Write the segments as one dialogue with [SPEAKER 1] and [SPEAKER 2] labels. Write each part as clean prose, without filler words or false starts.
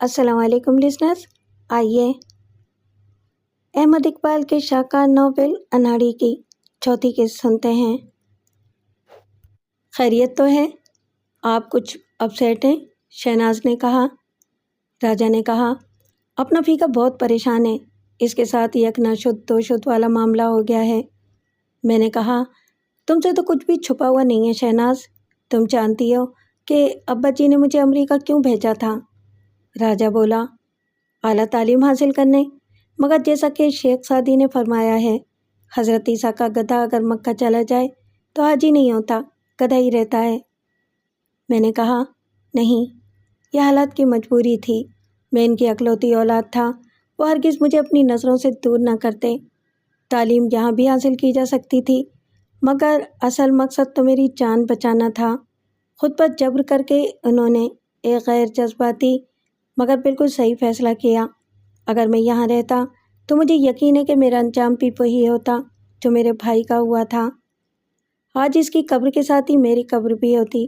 [SPEAKER 1] السلام علیکم لسنرز، آئیے احمد اقبال کے شاہکار ناول اناڑی کی چوتھی قسط سنتے ہیں۔ خیریت تو ہے؟ آپ کچھ اپسیٹ ہیں؟ شہناز نے کہا۔ راجا نے کہا، اپنا پھیکا بہت پریشان ہے، اس کے ساتھ یک نہ شد دو شد والا معاملہ ہو گیا ہے۔ میں نے کہا، تم سے تو کچھ بھی چھپا ہوا نہیں ہے شہناز، تم جانتی ہو کہ ابا جی نے مجھے امریکہ کیوں بھیجا تھا؟ راجا بولا، اعلیٰ تعلیم حاصل کرنے، مگر جیسا کہ شیخ سعدی نے فرمایا ہے، حضرت عیسیٰ کا گدھا اگر مکہ چلا جائے تو حاجی نہیں ہوتا، گدھا ہی رہتا ہے۔ میں نے کہا، نہیں، یہ حالات کی مجبوری تھی، میں ان کی اکلوتی اولاد تھا، وہ ہرگز مجھے اپنی نظروں سے دور نہ کرتے۔ تعلیم یہاں بھی حاصل کی جا سکتی تھی، مگر اصل مقصد تو میری جان بچانا تھا۔ خود پر جبر کر کے انہوں نے ایک غیر جذباتی مگر بالکل صحیح فیصلہ کیا۔ اگر میں یہاں رہتا تو مجھے یقین ہے کہ میرا انجام بھی وہی ہوتا جو میرے بھائی کا ہوا تھا۔ آج اس کی قبر کے ساتھ ہی میری قبر بھی ہوتی۔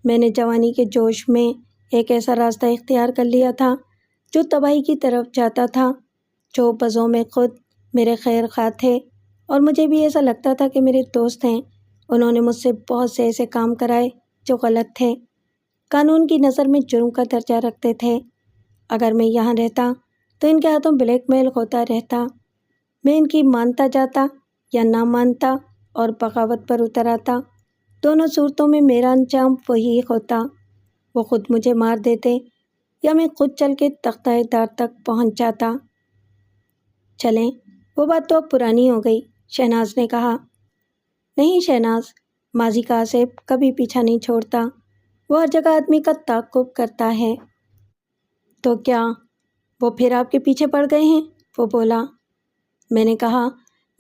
[SPEAKER 1] میں نے جوانی کے جوش میں ایک ایسا راستہ اختیار کر لیا تھا جو تباہی کی طرف جاتا تھا، جو بزوں میں خود میرے خیر خواہ تھے، اور مجھے بھی ایسا لگتا تھا کہ میرے دوست ہیں۔ انہوں نے مجھ سے بہت سے ایسے کام کرائے جو غلط تھے، قانون کی نظر میں جرم کا درجہ رکھتے تھے۔ اگر میں یہاں رہتا تو ان کے ہاتھوں بلیک میل ہوتا رہتا، میں ان کی مانتا جاتا یا نہ مانتا اور بغاوت پر اتر آتا، دونوں صورتوں میں میرا انجام وہی ہوتا، وہ خود مجھے مار دیتے یا میں خود چل کے تختہ دار تک پہنچ جاتا۔ چلیں، وہ بات تو اب پرانی ہو گئی، شہناز نے کہا۔ نہیں شہناز، ماضی کا آصف کبھی پیچھا نہیں چھوڑتا، وہ ہر جگہ آدمی کا تعاقب کرتا ہے۔ تو کیا وہ پھر آپ کے پیچھے پڑ گئے ہیں؟ وہ بولا۔ میں نے کہا،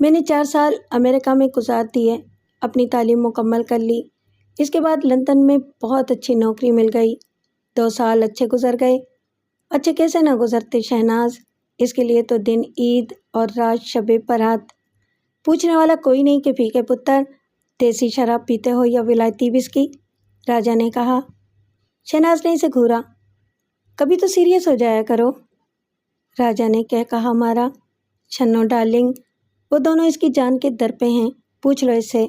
[SPEAKER 1] میں نے 4 سال امریکہ میں گزار دیے، اپنی تعلیم مکمل کر لی، اس کے بعد لندن میں بہت اچھی نوکری مل گئی، 2 سال اچھے گزر گئے۔ اچھے کیسے نہ گزرتے شہناز، اس کے لیے تو دن عید اور رات شب برات۔ پوچھنے والا کوئی نہیں کہ پھیکے پتر، دیسی شراب پیتے ہو یا ولایتی وسکی؟ راجا نے کہا۔ شہناز نے اسے گھورا۔ کبھی تو سیریس ہو جایا کرو، راجا نے کہا مارا۔ چھنو ڈارلنگ، وہ دونوں اس کی جان کے در پہ ہیں، پوچھ لو اس سے۔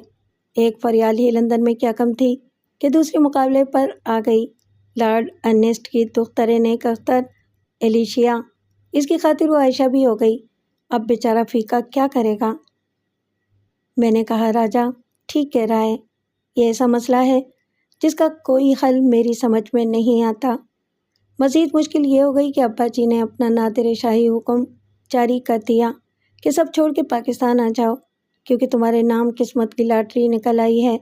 [SPEAKER 1] ایک فریال ہی لندن میں کیا کم تھی کہ دوسرے مقابلے پر آ گئی، لارڈ ارنسٹ کی دختر نیک اختر ایلیشیا، اس کی خاطر وہ عائشہ بھی ہو گئی، اب بیچارہ فیکا کیا کرے گا؟ میں نے کہا، راجا ٹھیک کہہ رہا ہے، یہ ایسا مسئلہ ہے جس کا کوئی حل میری سمجھ میں نہیں آتا۔ مزید مشکل یہ ہو گئی کہ ابا جی نے اپنا نادر شاہی حکم جاری کر دیا کہ سب چھوڑ کے پاکستان آ جاؤ، کیونکہ تمہارے نام قسمت کی لاٹری نکل آئی ہے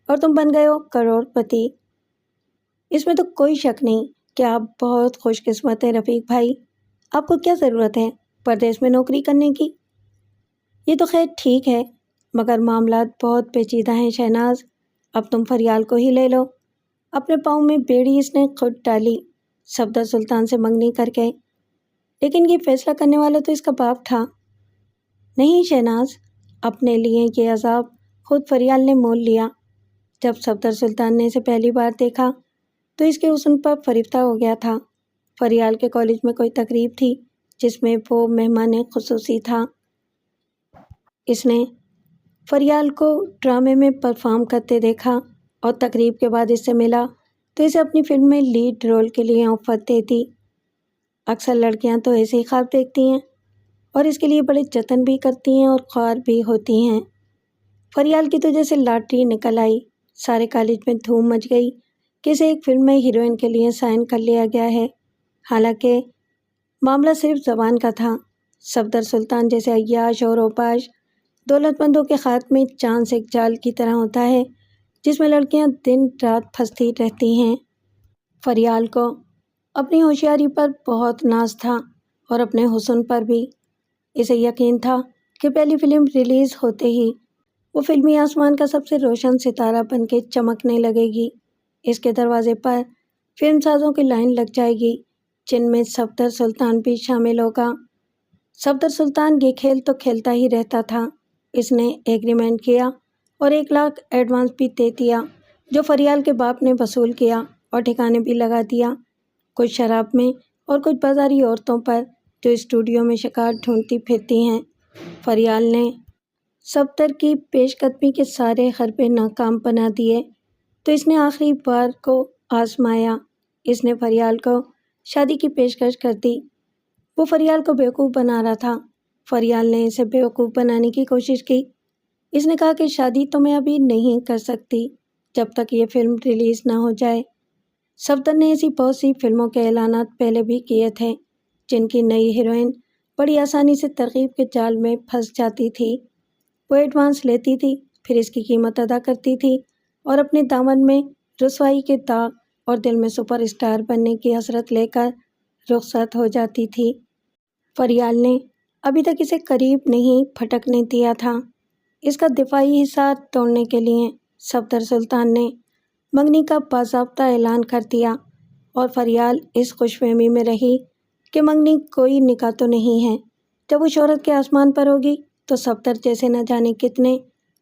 [SPEAKER 1] اور تم بن گئے ہو کروڑ پتی۔ اس میں تو کوئی شک نہیں کہ آپ بہت خوش قسمت ہیں رفیق بھائی، آپ کو کیا ضرورت ہے پردیس میں نوکری کرنے کی؟ یہ تو خیر ٹھیک ہے، مگر معاملات بہت پیچیدہ ہیں شہناز، اب تم فریال کو ہی لے لو۔ اپنے پاؤں میں بیڑی اس نے خود ڈالی، صفدر سلطان سے منگنی کر کے، لیکن یہ فیصلہ کرنے والا تو اس کا باپ تھا۔ نہیں شہناز، اپنے لیے یہ عذاب خود فریال نے مول لیا۔ جب صفدر سلطان نے اسے پہلی بار دیکھا تو اس کے حسن پر فریفتہ ہو گیا تھا۔ فریال کے کالج میں کوئی تقریب تھی جس میں وہ مہمان خصوصی تھا۔ اس نے فریال کو ڈرامے میں پرفارم کرتے دیکھا اور تقریب کے بعد اس سے ملا تو اسے اپنی فلم میں لیڈ رول کے لیے آفر دے دی۔ اکثر لڑکیاں تو ایسے ہی خواب دیکھتی ہیں اور اس کے لیے بڑے جتن بھی کرتی ہیں اور خوار بھی ہوتی ہیں۔ فریال کی تو جیسے لاٹری نکل آئی، سارے کالج میں دھوم مچ گئی کہ اسے ایک فلم میں ہیروئن کے لیے سائن کر لیا گیا ہے، حالانکہ معاملہ صرف زبان کا تھا۔ صفدر سلطان جیسے عیاش اور اوپاش دولت مندوں کے خاتمے میں چاند سے ایک جال کی طرح ہوتا ہے جس میں لڑکیاں دن رات پھنستی رہتی ہیں۔ فریال کو اپنی ہوشیاری پر بہت ناز تھا اور اپنے حسن پر بھی۔ اسے یقین تھا کہ پہلی فلم ریلیز ہوتے ہی وہ فلمی آسمان کا سب سے روشن ستارہ بن کے چمکنے لگے گی۔ اس کے دروازے پر فلم سازوں کی لائن لگ جائے گی جن میں صفدر سلطان بھی شامل ہوگا۔ صفدر سلطان یہ کھیل تو کھیلتا ہی رہتا تھا۔ اس نے ایگریمنٹ کیا اور 1 لاکھ ایڈوانس بھی دے دیا جو فریال کے باپ نے وصول کیا اور ٹھکانے بھی لگا دیا۔ کچھ شراب میں اور کچھ بازاری عورتوں پر جو اسٹوڈیو میں شکار ڈھونڈتی پھرتی ہیں۔ فریال نے صفدر کی پیش قدمی کے سارے حربے ناکام بنا دیے تو اس نے آخری بار کو آزمایا۔ اس نے فریال کو شادی کی پیشکش کر دی۔ وہ فریال کو بیوقوف بنا رہا تھا۔ فریال نے اسے بیوقوف بنانے کی کوشش کی۔ اس نے کہا کہ شادی تو میں ابھی نہیں کر سکتی جب تک یہ فلم ریلیز نہ ہو جائے۔ صفدر نے ایسی بہت سی فلموں کے اعلانات پہلے بھی کیے تھے جن کی نئی ہیروئن بڑی آسانی سے ترغیب کے جال میں پھنس جاتی تھی۔ وہ ایڈوانس لیتی تھی، پھر اس کی قیمت ادا کرتی تھی اور اپنے دامن میں رسوائی کے داغ اور دل میں سپر اسٹار بننے کی حسرت لے کر رخصت ہو جاتی تھی۔ فریال نے ابھی تک اسے قریب نہیں پھٹکنے دیا تھا۔ اس کا دفاعی حصار توڑنے کے لیے صفدر سلطان نے منگنی کا باضابطہ اعلان کر دیا اور فریال اس خوش فہمی میں رہی کہ منگنی کوئی نکاح تو نہیں ہے۔ جب وہ شہرت کے آسمان پر ہوگی تو صفدر جیسے نہ جانے کتنے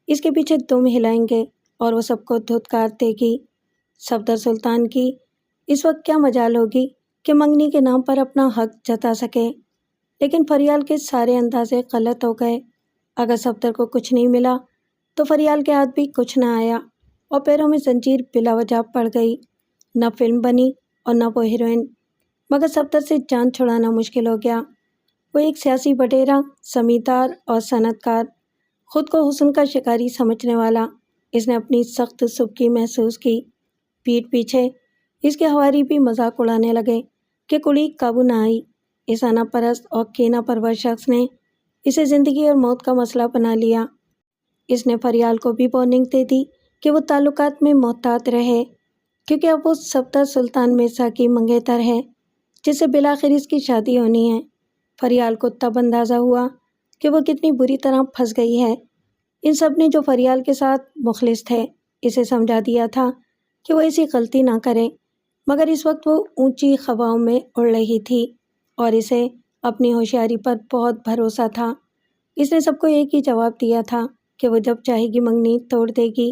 [SPEAKER 1] اس کے پیچھے دم ہلائیں گے اور وہ سب کو دھتکار دے گی۔ صفدر سلطان کی اس وقت کیا مجال ہوگی کہ منگنی کے نام پر اپنا حق جتا سکے، لیکن فریال کے سارے اندازے غلط ہو گئے۔ اگر صفدر کو کچھ نہیں ملا تو فریال کے ہاتھ بھی کچھ نہ آیا اور پیروں میں زنجیر بلا وجہ پڑ گئی۔ نہ فلم بنی اور نہ وہ ہیروئن، مگر صفدر سے جان چھڑانا مشکل ہو گیا۔ وہ ایک سیاسی بٹیرا، سمیدار اور صنعت کار، خود کو حسن کا شکاری سمجھنے والا، اس نے اپنی سخت سبکی محسوس کی۔ پیٹھ پیچھے اس کے حواری بھی مذاق اڑانے لگے کہ کڑی قابو نہ آئی۔ اس انا پرست اور کینہ پرور شخص نے اسے زندگی اور موت کا مسئلہ بنا لیا۔ اس نے فریال کو بھی وارننگ دے دی کہ وہ تعلقات میں محتاط رہے، کیونکہ اب وہ صفدر سلطان مرزا کی منگیتر ہے جس سے بالآخر اس کی شادی ہونی ہے۔ فریال کو تب اندازہ ہوا کہ وہ کتنی بری طرح پھنس گئی ہے۔ ان سب نے جو فریال کے ساتھ مخلص تھے اسے سمجھا دیا تھا کہ وہ ایسی غلطی نہ کرے، مگر اس وقت وہ اونچی ہواؤں میں اڑ رہی تھی اور اسے اپنی ہوشیاری پر بہت بھروسہ تھا۔ اس نے سب کو ایک ہی جواب دیا تھا کہ وہ جب چاہے گی منگنی توڑ دے گی،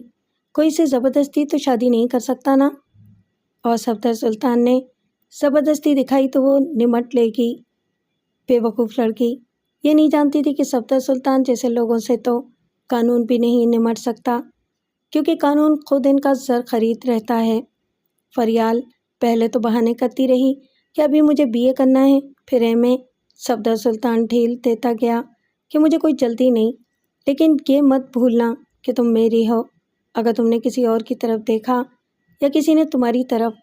[SPEAKER 1] کوئی اسے زبردستی تو شادی نہیں کر سکتا نا۔ اور صفدر سلطان نے زبردستی دکھائی تو وہ نمٹ لے گی۔ بے وقوف لڑکی یہ نہیں جانتی تھی کہ صفدر سلطان جیسے لوگوں سے تو قانون بھی نہیں نمٹ سکتا، کیونکہ قانون خود ان کا زر خرید رہتا ہے۔ فریال پہلے تو بہانے کرتی رہی کہ ابھی مجھے BA کرنا ہے، پھر MA۔ صفدر سلطان ڈھیل دیتا گیا کہ مجھے کوئی جلدی نہیں، لیکن یہ مت بھولنا کہ تم میری ہو۔ اگر تم نے کسی اور کی طرف دیکھا یا کسی نے تمہاری طرف،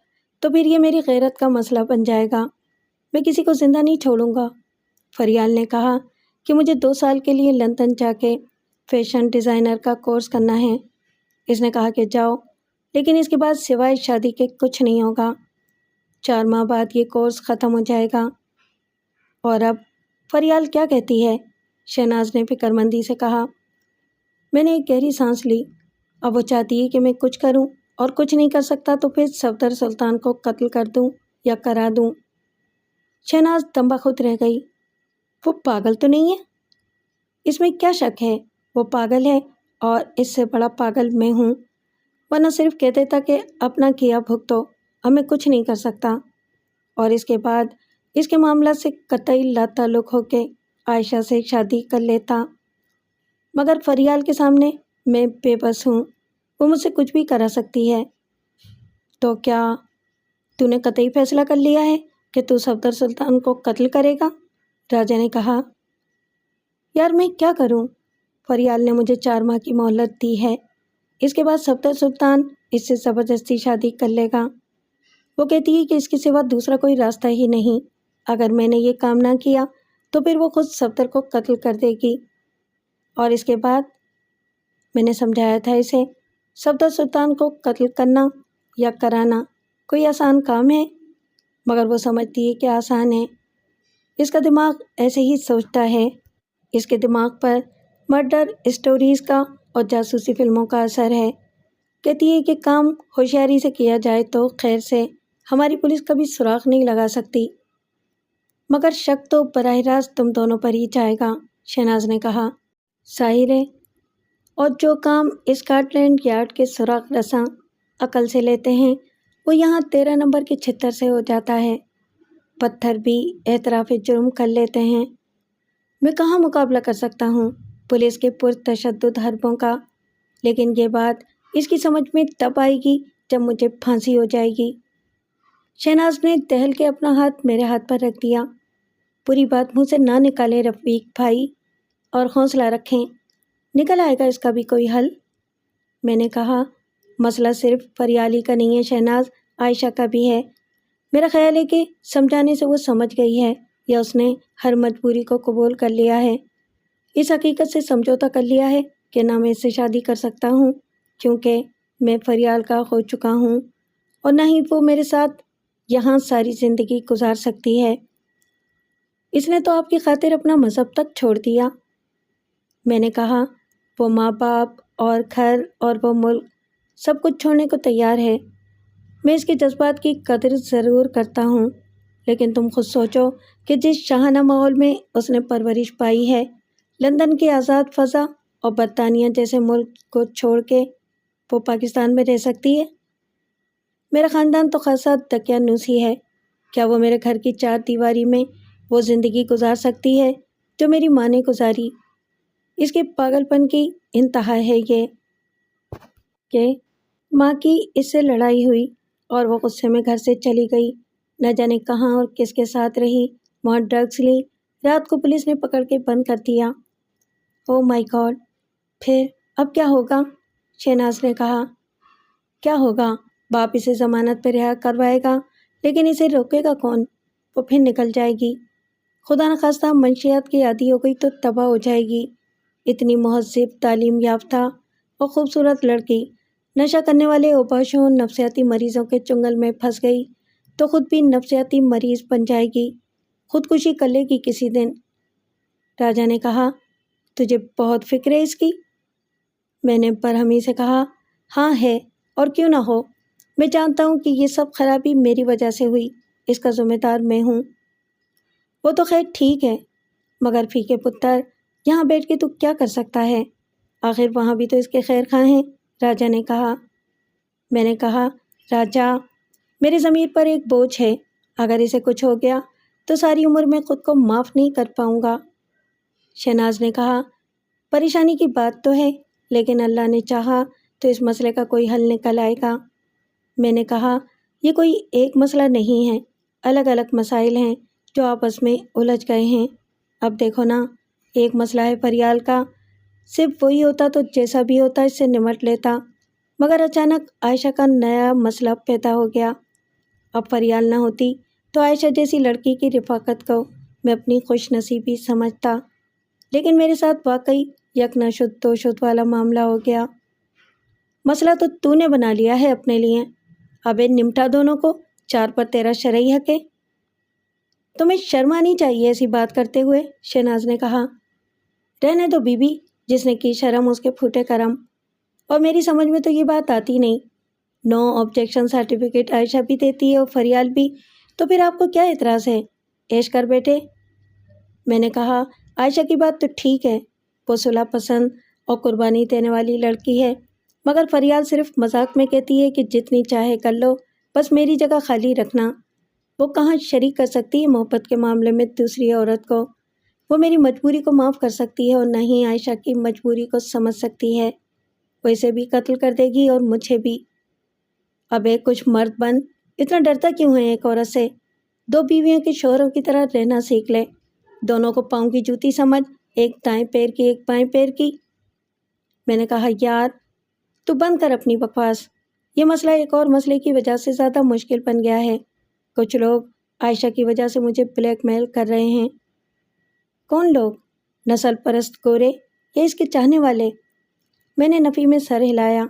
[SPEAKER 1] تو پھر یہ میری غیرت کا مسئلہ بن جائے گا۔ میں کسی کو زندہ نہیں چھوڑوں گا۔ فریال نے کہا کہ مجھے 2 سال کے لیے لندن جا کے فیشن ڈیزائنر کا کورس کرنا ہے۔ اس نے کہا کہ جاؤ، لیکن اس کے بعد سوائے شادی کے کچھ نہیں ہوگا۔ 4 ماہ بعد یہ کورس ختم ہو جائے گا۔ اور اب فریال کیا کہتی ہے؟ شہناز نے فکر مندی سے کہا۔ میں نے ایک گہری سانس لی۔ اب وہ چاہتی ہے کہ میں کچھ کروں، اور کچھ نہیں کر سکتا تو پھر صفدر سلطان کو قتل کر دوں یا کرا دوں۔ شہناز دم بخود رہ گئی۔ وہ پاگل تو نہیں ہے؟ اس میں کیا شک ہے؟ وہ پاگل ہے اور اس سے بڑا پاگل میں ہوں، ورنہ صرف کہہ دیتا کہ اپنا کیا بھگتو، اب میں کچھ نہیں کر سکتا، اور اس کے بعد اس کے معاملات سے قطعی لا تعلق ہو کے عائشہ سے شادی کر لیتا۔ مگر فریال کے سامنے میں بے بس ہوں، وہ مجھ سے کچھ بھی کرا سکتی ہے۔ تو کیا تو نے قطعی فیصلہ کر لیا ہے کہ تو صفدر سلطان کو قتل کرے گا؟ راجا نے کہا۔ یار میں کیا کروں؟ فریال نے مجھے 4 ماہ کی مہلت دی ہے، اس کے بعد صفدر سلطان اس سے زبردستی شادی کر لے گا۔ وہ کہتی ہے کہ اس کے سوا دوسرا کوئی راستہ ہی نہیں۔ اگر میں نے یہ کام نہ کیا تو پھر وہ خود صفدر کو قتل کر دے گی، اور اس کے بعد میں نے سمجھایا تھا اسے، صفدر سلطان کو قتل کرنا یا کرانا کوئی آسان کام ہے، مگر وہ سمجھتی ہے کہ آسان ہے۔ اس کا دماغ ایسے ہی سوچتا ہے۔ اس کے دماغ پر مرڈر اسٹوریز کا اور جاسوسی فلموں کا اثر ہے۔ کہتی ہے کہ کام ہوشیاری سے کیا جائے تو خیر سے ہماری پولیس کبھی سراغ نہیں لگا سکتی۔ مگر شک تو براہ راست تم دونوں پر ہی جائے گا، شہناز نے کہا۔ ظاہر ہے، اور جو کام اسکاٹ لینڈ یارڈ کے سراغ رساں عقل سے لیتے ہیں وہ یہاں 13 نمبر کے چھتر سے ہو جاتا ہے۔ پتھر بھی اعتراف جرم کر لیتے ہیں۔ میں کہاں مقابلہ کر سکتا ہوں پولیس کے پرتشدد حربوں کا، لیکن یہ بات اس کی سمجھ میں تب آئے گی جب مجھے پھانسی ہو جائے گی۔ شہناز نے دہل کے اپنا ہاتھ میرے ہاتھ پر رکھ دیا۔ پوری بات منہ سے نہ نکالیں رفیق بھائی، اور حوصلہ رکھیں، نکل آئے گا اس کا بھی کوئی حل۔ میں نے کہا، مسئلہ صرف فریال ہی کا نہیں ہے شہناز، عائشہ کا بھی ہے۔ میرا خیال ہے کہ سمجھانے سے وہ سمجھ گئی ہے، یا اس نے ہر مجبوری کو قبول کر لیا ہے، اس حقیقت سے سمجھوتا کر لیا ہے کہ نہ میں اس سے شادی کر سکتا ہوں کیونکہ میں فریال کا ہو چکا ہوں، اور نہ ہی وہ میرے ساتھ یہاں ساری زندگی گزار سکتی ہے۔ اس نے تو آپ کی خاطر اپنا مذہب تک چھوڑ دیا۔ میں نے کہا، وہ ماں باپ اور گھر اور وہ ملک سب کچھ چھوڑنے کو تیار ہے۔ میں اس کے جذبات کی قدر ضرور کرتا ہوں، لیکن تم خود سوچو کہ جس شاہانہ ماحول میں اس نے پرورش پائی ہے، لندن کی آزاد فضا اور برطانیہ جیسے ملک کو چھوڑ کے وہ پاکستان میں رہ سکتی ہے؟ میرا خاندان تو خاصا دقیانوس ہی ہے، کیا وہ میرے گھر کی چار دیواری میں وہ زندگی گزار سکتی ہے جو میری ماں نے گزاری؟ اس کے پاگل پن کی انتہا ہے یہ کہ ماں کی اس سے لڑائی ہوئی اور وہ غصے میں گھر سے چلی گئی، نہ جانے کہاں اور کس کے ساتھ رہی، وہاں ڈرگس لی، رات کو پولیس نے پکڑ کے بند کر دیا۔ او مائی گاڈ! پھر اب کیا ہوگا؟ شہناز نے کہا۔ کیا ہوگا؟ باپ اسے ضمانت پہ رہا کروائے گا، لیکن اسے روکے گا کون؟ وہ پھر نکل جائے گی، خدا نخواستہ منشیات کی عادی ہو گئی تو تباہ ہو جائے گی۔ اتنی مہذب، تعلیم یافتہ اور خوبصورت لڑکی نشہ کرنے والے اوباشوں نفسیاتی مریضوں کے چنگل میں پھنس گئی تو خود بھی نفسیاتی مریض بن جائے گی، خودکشی کر لے گی کسی دن۔ راجا نے کہا، تجھے بہت فکر ہے اس کی؟ میں نے برہمی سے کہا، ہاں ہے، اور کیوں نہ ہو۔ میں جانتا ہوں کہ یہ سب خرابی میری وجہ سے ہوئی، اس کا ذمہ دار میں ہوں۔ وہ تو خیر ٹھیک ہے، مگر پھیکے پتر، یہاں بیٹھ کے تو کیا کر سکتا ہے؟ آخر وہاں بھی تو اس کے خیر خواہ ہیں، راجا نے کہا۔ میں نے کہا، راجا، میرے ضمیر پر ایک بوجھ ہے، اگر اسے کچھ ہو گیا تو ساری عمر میں خود کو معاف نہیں کر پاؤں گا۔ شہناز نے کہا، پریشانی کی بات تو ہے، لیکن اللہ نے چاہا تو اس مسئلے کا کوئی حل نکل آئے گا۔ میں نے کہا، یہ کوئی ایک مسئلہ نہیں ہے، الگ الگ مسائل ہیں جو آپس میں الجھ گئے ہیں۔ اب دیکھو نا، ایک مسئلہ ہے فریال کا، صرف وہی ہوتا تو جیسا بھی ہوتا اس سے نمٹ لیتا، مگر اچانک عائشہ کا نیا مسئلہ پیدا ہو گیا۔ اب فریال نہ ہوتی تو عائشہ جیسی لڑکی کی رفاقت کو میں اپنی خوش نصیبی سمجھتا، لیکن میرے ساتھ واقعی یک نہ شد دو شد والا معاملہ ہو گیا۔ مسئلہ تو تو نے بنا لیا ہے اپنے لیے، ابے نمٹا دونوں کو، چار پر تیرا شرعی حق ہے۔ تمہیں شرم آنی چاہیے ایسی بات کرتے ہوئے، شہناز نے کہا۔ رہنے دو بی بی، جس نے کی شرم اس کے پھوٹے کرم، اور میری سمجھ میں تو یہ بات آتی نہیں۔ نو آبجیکشن سرٹیفکیٹ عائشہ بھی دیتی ہے اور فریال بھی، تو پھر آپ کو کیا اعتراض ہے؟ عیش کر بیٹے۔ میں نے کہا، عائشہ کی بات تو ٹھیک ہے، وہ صلح پسند اور قربانی دینے والی لڑکی ہے، مگر فریال صرف مذاق میں کہتی ہے کہ جتنی چاہے کر لو، بس میری جگہ خالی رکھنا۔ وہ کہاں شریک کر سکتی ہے محبت کے معاملے میں دوسری عورت کو؟ وہ میری مجبوری کو معاف کر سکتی ہے اور نہ ہی عائشہ کی مجبوری کو سمجھ سکتی ہے۔ وہ اسے بھی قتل کر دے گی اور مجھے بھی۔ اب ایک کچھ مرد بن، اتنا ڈرتا کیوں ہے ایک عورت سے؟ دو بیویوں کے شوہروں کی طرح رہنا سیکھ لے، دونوں کو پاؤں کی جوتی سمجھ، ایک دائیں پیر کی ایک بائیں پیر کی۔ میں نے کہا، یار تو بند کر اپنی بکواس، یہ مسئلہ ایک اور مسئلے کی وجہ سے زیادہ مشکل بن گیا ہے۔ کچھ لوگ عائشہ کی وجہ سے مجھے بلیک میل کر رہے ہیں۔ کون لوگ؟ نسل پرست گورے یا اس کے چاہنے والے؟ میں نے نفی میں سر ہلایا۔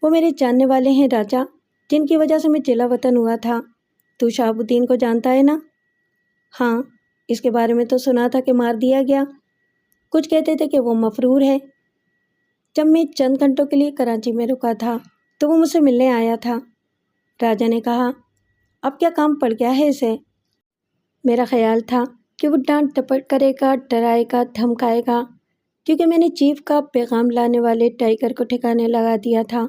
[SPEAKER 1] وہ میرے جاننے والے ہیں راجا، جن کی وجہ سے میں جلا وطن ہوا تھا۔ تو شہاب الدین کو جانتا ہے نا؟ ہاں، اس کے بارے میں تو سنا تھا کہ مار دیا گیا، کچھ کہتے تھے کہ وہ مفرور ہے۔ جب میں چند گھنٹوں کے لیے کراچی میں رکا تھا تو وہ مجھ سے ملنے آیا تھا۔ راجا نے کہا، اب کیا کام پڑ گیا ہے اسے؟ میرا خیال تھا کہ وہ ڈانٹ ڈپٹ کرے گا، ڈرائے گا، دھمکائے گا، کیونکہ میں نے چیف کا پیغام لانے والے ٹائیگر کو ٹھکانے لگا دیا تھا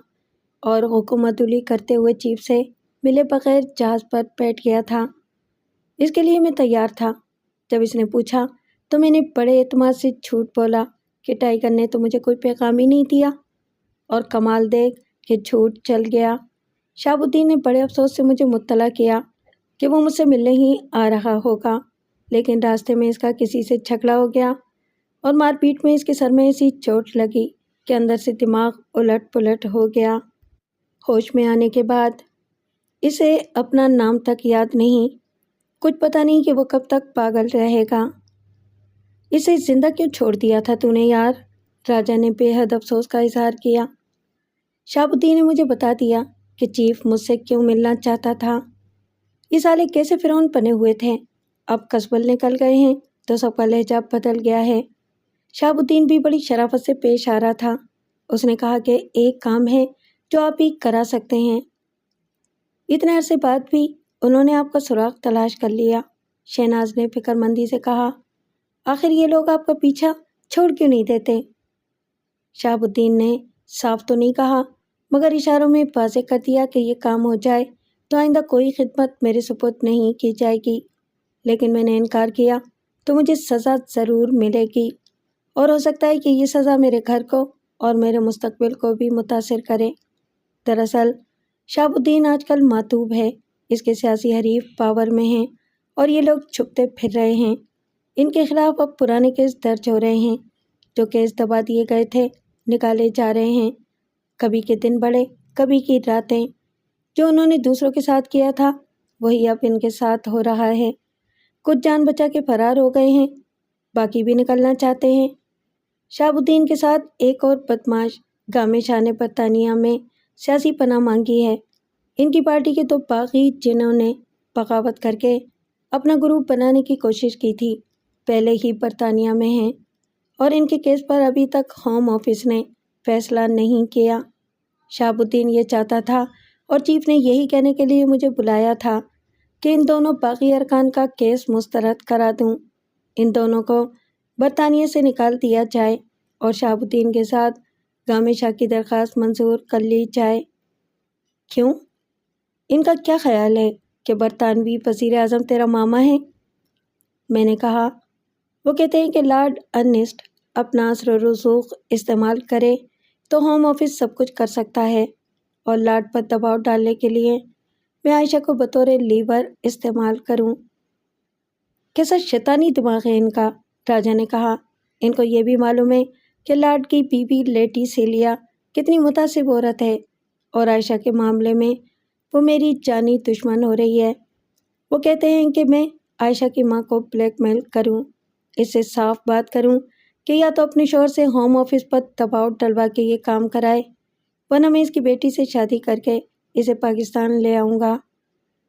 [SPEAKER 1] اور حکومت علی کرتے ہوئے چیف سے ملے بغیر جہاز پر بیٹھ گیا تھا۔ اس کے لیے میں تیار تھا۔ جب اس نے پوچھا تو میں نے بڑے اعتماد سے جھوٹ بولا کہ ٹائیگر نے تو مجھے کوئی پیغام ہی نہیں دیا، اور کمال دیکھ کہ جھوٹ چل گیا۔ شہاب الدین نے بڑے افسوس سے مجھے مطلع کیا کہ وہ مجھ سے ملنے ہی آ رہا ہوگا، لیکن راستے میں اس کا کسی سے جھگڑا ہو گیا اور مار پیٹ میں اس کے سر میں ایسی چوٹ لگی کہ اندر سے دماغ الٹ پلٹ ہو گیا۔ ہوش میں آنے کے بعد اسے اپنا نام تک یاد نہیں، کچھ پتہ نہیں کہ وہ کب تک پاگل رہے گا۔ اسے زندہ کیوں چھوڑ دیا تھا تو نے یار؟ راجا نے بے حد افسوس کا اظہار کیا۔ شہاب الدین نے مجھے بتا دیا کہ چیف مجھ سے کیوں ملنا چاہتا تھا۔ یہ سالے کیسے فرعون بنے ہوئے تھے، اب قصبل نکل گئے ہیں تو سب کا لہجہ بدل گیا ہے۔ شہاب الدین بھی بڑی شرافت سے پیش آ رہا تھا۔ اس نے کہا کہ ایک کام ہے جو آپ بھی کرا سکتے ہیں۔ اتنے عرصے بعد بھی انہوں نے آپ کا سراغ تلاش کر لیا۔ شہناز نے فکر مندی سے کہا، آخر یہ لوگ آپ کا پیچھا چھوڑ کیوں نہیں دیتے؟ شہاب الدین نے صاف تو نہیں کہا مگر اشاروں میں واضح کر دیا کہ یہ کام ہو جائے تو آئندہ کوئی خدمت میرے سپرد نہیں کی جائے گی، لیکن میں نے انکار کیا تو مجھے سزا ضرور ملے گی، اور ہو سکتا ہے کہ یہ سزا میرے گھر کو اور میرے مستقبل کو بھی متاثر کرے۔ دراصل شہاب الدین آج کل ماتوب ہے، اس کے سیاسی حریف پاور میں ہیں اور یہ لوگ چھپتے پھر رہے ہیں۔ ان کے خلاف اب پرانے کیس درج ہو رہے ہیں، جو کیس دبا دیے گئے تھے نکالے جا رہے ہیں، کبھی کے دن بڑے کبھی کی راتیں۔ جو انہوں نے دوسروں کے ساتھ کیا تھا وہی اب ان کے ساتھ ہو رہا ہے۔ کچھ جان بچا کے فرار ہو گئے ہیں، باقی بھی نکلنا چاہتے ہیں۔ شہاب الدین کے ساتھ ایک اور بدماش گامے شاہ نے برطانیہ میں سیاسی پناہ مانگی ہے۔ ان کی پارٹی کے 2 باغی جنہوں نے بغاوت کر کے اپنا گروپ بنانے کی کوشش کی تھی پہلے ہی برطانیہ میں ہیں، اور ان کے کیس پر ابھی تک ہوم آفس نے فیصلہ نہیں کیا۔ شہاب الدین یہ چاہتا تھا اور چیف نے یہی کہنے کے لیے مجھے بلایا تھا کہ ان دونوں باغی ارکان کا کیس مسترد کرا دوں، ان دونوں کو برطانیہ سے نکال دیا جائے اور شہاب الدین کے ساتھ گامے شاہ کی درخواست منظور کر لی جائے۔ کیوں؟ ان کا کیا خیال ہے کہ برطانوی وزیر اعظم تیرا ماما ہے؟ میں نے کہا، وہ کہتے ہیں کہ لارڈ ارنسٹ اپنا اثر و رسوخ استعمال کرے تو ہوم آفس سب کچھ کر سکتا ہے، اور لارڈ پر دباؤ ڈالنے کے لیے میں عائشہ کو بطور لیور استعمال کروں۔ کیسا شیطانی دماغ ہے ان کا، راجا نے کہا۔ ان کو یہ بھی معلوم ہے کہ لارڈ کی بیوی لیڈی سیلیا کتنی متعصب عورت ہے، اور عائشہ کے معاملے میں وہ میری جانی دشمن ہو رہی ہے۔ وہ کہتے ہیں کہ میں عائشہ کی ماں کو بلیک میل کروں، اس سے صاف بات کروں کہ یا تو اپنے شوہر سے ہوم آفس پر دباؤ ڈلوا کے یہ کام کرائے، ورنہ میں اس کی بیٹی سے شادی کر کے اسے پاکستان لے آؤں گا۔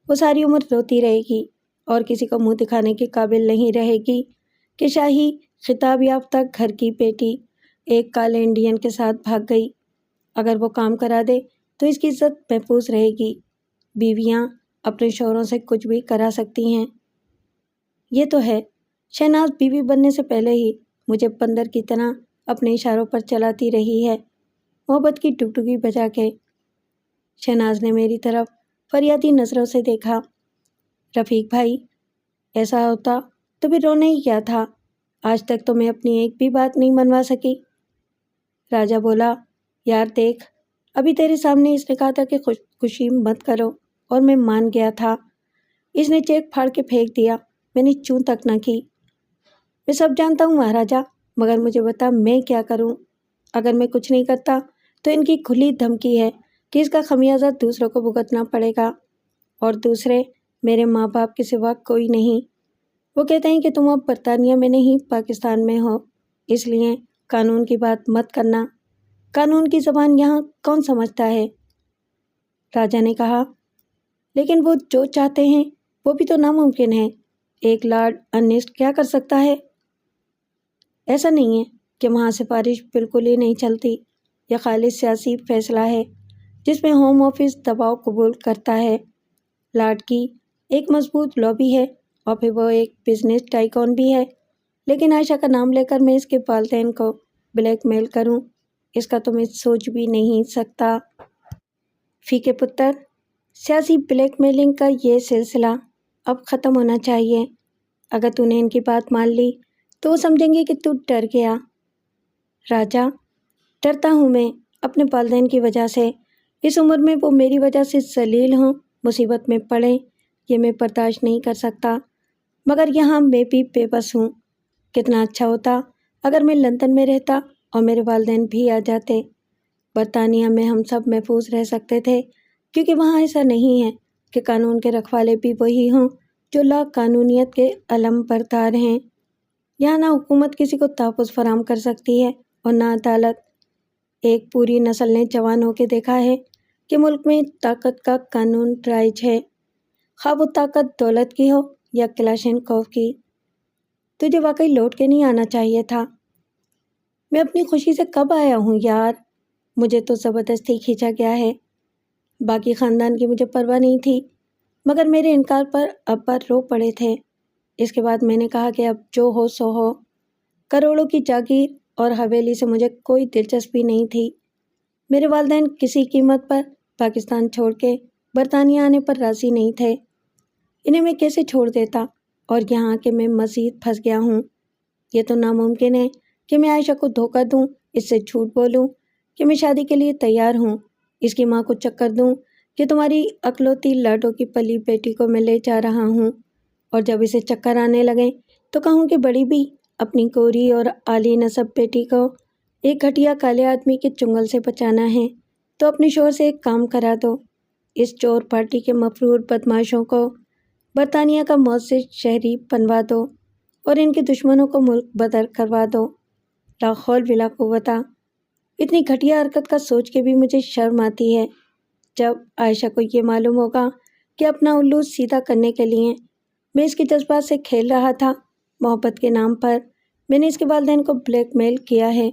[SPEAKER 1] وہ ساری عمر روتی رہے گی اور کسی کو منہ دکھانے کے قابل نہیں رہے گی کہ شاہی خطاب یافتہ گھر کی بیٹی ایک کالے انڈین کے ساتھ بھاگ گئی۔ اگر وہ کام کرا دے تو اس کی عزت محفوظ رہے گی۔ بیویاں اپنے شوہروں سے کچھ بھی کرا سکتی ہیں۔ یہ تو ہے، شہناز بیوی بننے سے پہلے ہی مجھے بندر کی طرح اپنے اشاروں پر چلاتی رہی ہے، محبت کی ڈگڈگی بجا کے۔ شہناز نے میری طرف فریادی نظروں سے دیکھا۔ رفیق بھائی، ایسا ہوتا تو پھر رونا ہی کیا تھا؟ آج تک تو میں اپنی ایک بھی بات نہیں منوا سکی۔ راجا بولا، یار دیکھ، ابھی تیرے سامنے اس نے کہا تھا کہ خوشی مت کرو اور میں مان گیا تھا۔ اس نے چیک پھاڑ کے پھینک دیا، میں نے چوں تک نہ کی۔ میں سب جانتا ہوں مہاراجا، مگر مجھے بتا میں کیا کروں؟ اگر میں کچھ نہیں کرتا تو ان کی کھلی دھمکی ہے کہ اس کا خمیازہ دوسروں کو بھگتنا پڑے گا، اور دوسرے میرے ماں باپ کے سوا کوئی نہیں۔ وہ کہتے ہیں کہ تم اب برطانیہ میں نہیں پاکستان میں ہو، اس لیے قانون کی بات مت کرنا۔ قانون کی زبان یہاں کون سمجھتا ہے؟ راجا نے کہا، لیکن وہ جو چاہتے ہیں وہ بھی تو ناممکن ہے۔ ایک لارڈ ارنسٹ کیا کر سکتا ہے؟ ایسا نہیں ہے کہ وہاں سفارش بالکل ہی نہیں چلتی، یہ خالص سیاسی فیصلہ ہے جس میں ہوم آفس دباؤ قبول کرتا ہے۔ لارڈ کی ایک مضبوط لابی ہے اور پھر وہ ایک بزنس ٹائکون بھی ہے، لیکن عائشہ کا نام لے کر میں اس کے والدین کو بلیک میل کروں، اس کا تو میں سوچ بھی نہیں سکتا۔ فی کے پتر، سیاسی بلیک میلنگ کا یہ سلسلہ اب ختم ہونا چاہیے۔ اگر تو نے ان کی بات مان لی تو وہ سمجھیں گے کہ تو ڈر گیا۔ راجا، ڈرتا ہوں میں اپنے والدین کی وجہ سے۔ اس عمر میں وہ میری وجہ سے ذلیل ہوں، مصیبت میں پڑیں، یہ میں برداشت نہیں کر سکتا۔ مگر یہاں میں بھی بے بس ہوں۔ کتنا اچھا ہوتا اگر میں لندن میں رہتا اور میرے والدین بھی آ جاتے۔ برطانیہ میں ہم سب محفوظ رہ سکتے تھے، کیونکہ وہاں ایسا نہیں ہے کہ قانون کے رکھوالے بھی وہی ہوں جو لا قانونیت کے علم بردار ہیں۔ یہاں نہ حکومت کسی کو تحفظ فراہم کر سکتی ہے اور نہ عدالت۔ ایک پوری نسل نے جوان ہو کے دیکھا ہے کہ ملک میں طاقت کا قانون رائج ہے، خواہ وہ طاقت دولت کی ہو یا کلاشنکوف کی۔ تجھے واقعی لوٹ کے نہیں آنا چاہیے تھا۔ میں اپنی خوشی سے کب آیا ہوں یار؟ مجھے تو زبردستی کھینچا گیا ہے۔ باقی خاندان کی مجھے پرواہ نہیں تھی، مگر میرے انکار پر ابا رو پڑے تھے۔ اس کے بعد میں نے کہا کہ اب جو ہو سو ہو۔ کروڑوں کی جاگیر اور حویلی سے مجھے کوئی دلچسپی نہیں تھی۔ میرے والدین کسی قیمت پر پاکستان چھوڑ کے برطانیہ آنے پر راضی نہیں تھے۔ انہیں میں کیسے چھوڑ دیتا، اور یہاں کہ میں مزید پھنس گیا ہوں۔ یہ تو ناممکن ہے کہ میں عائشہ کو دھوکہ دوں، اس سے جھوٹ بولوں کہ میں شادی کے لیے تیار ہوں، اس کی ماں کو چکر دوں کہ تمہاری اکلوتی لاڈو کی پلی بیٹی کو میں لے جا رہا ہوں، اور جب اسے چکر آنے لگے تو کہوں کہ بڑی بھی اپنی گوری اور عالی نسب بیٹی کو ایک گھٹیا کالے آدمی کے چنگل سے بچانا ہے تو اپنے شوہر سے ایک کام کرا دو، اس چور پارٹی کے مفرور بدماشوں کو برطانیہ کا معزز شہری بنوا دو اور ان کے دشمنوں کو ملک بدر کروا دو۔ لا حول ولا قوت۔ اتنی گھٹیا حرکت کا سوچ کے بھی مجھے شرم آتی ہے۔ جب عائشہ کو یہ معلوم ہوگا کہ اپنا الو سیدھا کرنے کے لیے میں اس کے جذبات سے کھیل رہا تھا، محبت کے نام پر میں نے اس کے والدین کو بلیک میل کیا ہے،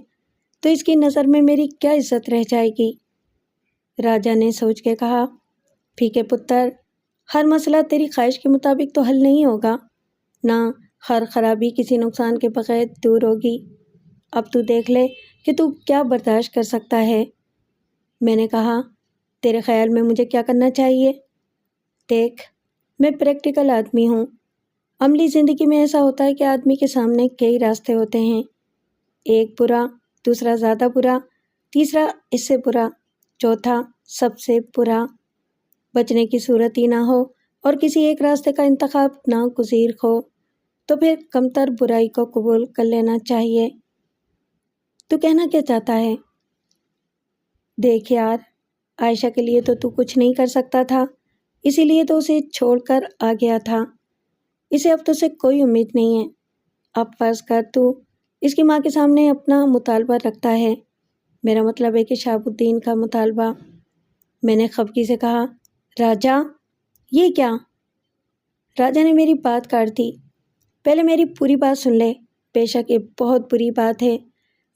[SPEAKER 1] تو اس کی نظر میں میری کیا عزت رہ جائے گی؟ راجا نے سوچ کے کہا، پھیکے پتر، ہر مسئلہ تیری خواہش کے مطابق تو حل نہیں ہوگا، نہ ہر خرابی کسی نقصان کے بغیر دور ہوگی۔ اب تو دیکھ لے کہ تو کیا برداشت کر سکتا ہے۔ میں نے کہا، تیرے خیال میں مجھے کیا کرنا چاہیے؟ دیکھ، میں پریکٹیکل آدمی ہوں۔ عملی زندگی میں ایسا ہوتا ہے کہ آدمی کے سامنے کئی راستے ہوتے ہیں، ایک برا، دوسرا زیادہ برا، تیسرا اس سے برا، چوتھا سب سے برا۔ بچنے کی صورت ہی نہ ہو اور کسی ایک راستے کا انتخاب ناگزیر ہو تو پھر کمتر برائی کو قبول کر لینا چاہیے۔ تو کہنا کیا چاہتا ہے؟ دیکھ یار، عائشہ کے لیے تو کچھ نہیں کر سکتا تھا، اسی لیے تو اسے چھوڑ کر آ گیا تھا۔ اسے اب تو سے کوئی امید نہیں ہے۔ اب فرض کر تو اس کی ماں کے سامنے اپنا مطالبہ رکھتا ہے، میرا مطلب ہے کہ شہاب الدین کا مطالبہ۔ میں نے خفگی سے کہا، راجا، یہ کیا؟ راجا نے میری بات کاٹ دی۔ پہلے میری پوری بات سن لے۔ بے شک یہ بہت بری بات ہے،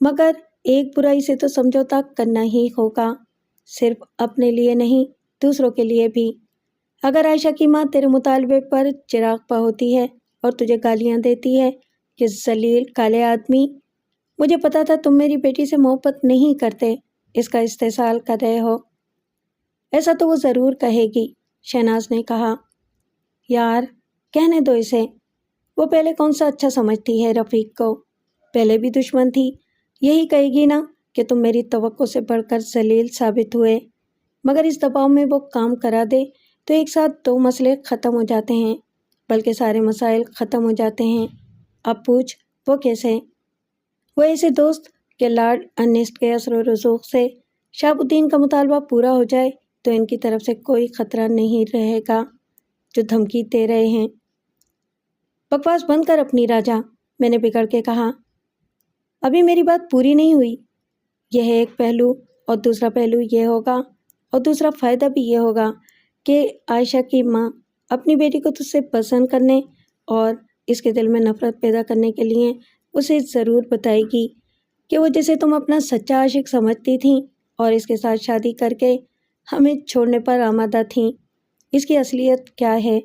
[SPEAKER 1] مگر ایک برائی سے تو سمجھوتا کرنا ہی ہوگا، صرف اپنے لیے نہیں، دوسروں کے لیے بھی۔ اگر عائشہ کی ماں تیرے مطالبے پر چراغ پا ہوتی ہے اور تجھے گالیاں دیتی ہے کہ ذلیل کالے آدمی، مجھے پتا تھا تم میری بیٹی سے محبت نہیں کرتے، اس کا استحصال کر رہے ہو۔ ایسا تو وہ ضرور کہے گی، شہناز نے کہا۔ یار، کہنے دو اسے، وہ پہلے کون سا اچھا سمجھتی ہے رفیق کو، پہلے بھی دشمن تھی، یہی کہے گی نا کہ تم میری توقع سے بڑھ کر ذلیل ثابت ہوئے۔ مگر اس دباؤ میں وہ کام کرا دے تو ایک ساتھ دو مسئلے ختم ہو جاتے ہیں، بلکہ سارے مسائل ختم ہو جاتے ہیں۔ اب پوچھ، وہ کیسے؟ وہ ایسے دوست کہ لارڈ ارنسٹ کے اثر و رسوخ سے شہاب الدین کا مطالبہ پورا ہو جائے تو ان کی طرف سے کوئی خطرہ نہیں رہے گا، جو دھمکی دے رہے ہیں۔ بکواس بند کر اپنی راجا، میں نے بگڑ کے کہا۔ ابھی میری بات پوری نہیں ہوئی۔ یہ ہے ایک پہلو، اور دوسرا پہلو یہ ہوگا، اور دوسرا فائدہ بھی یہ ہوگا کہ عائشہ کی ماں اپنی بیٹی کو تجھ سے پسند کرنے اور اس کے دل میں نفرت پیدا کرنے کے لیے اسے ضرور بتائے گی کہ وہ جسے تم اپنا سچا عاشق سمجھتی تھیں اور اس کے ساتھ شادی کر کے ہمیں چھوڑنے پر آمادہ تھیں، اس کی اصلیت کیا ہے۔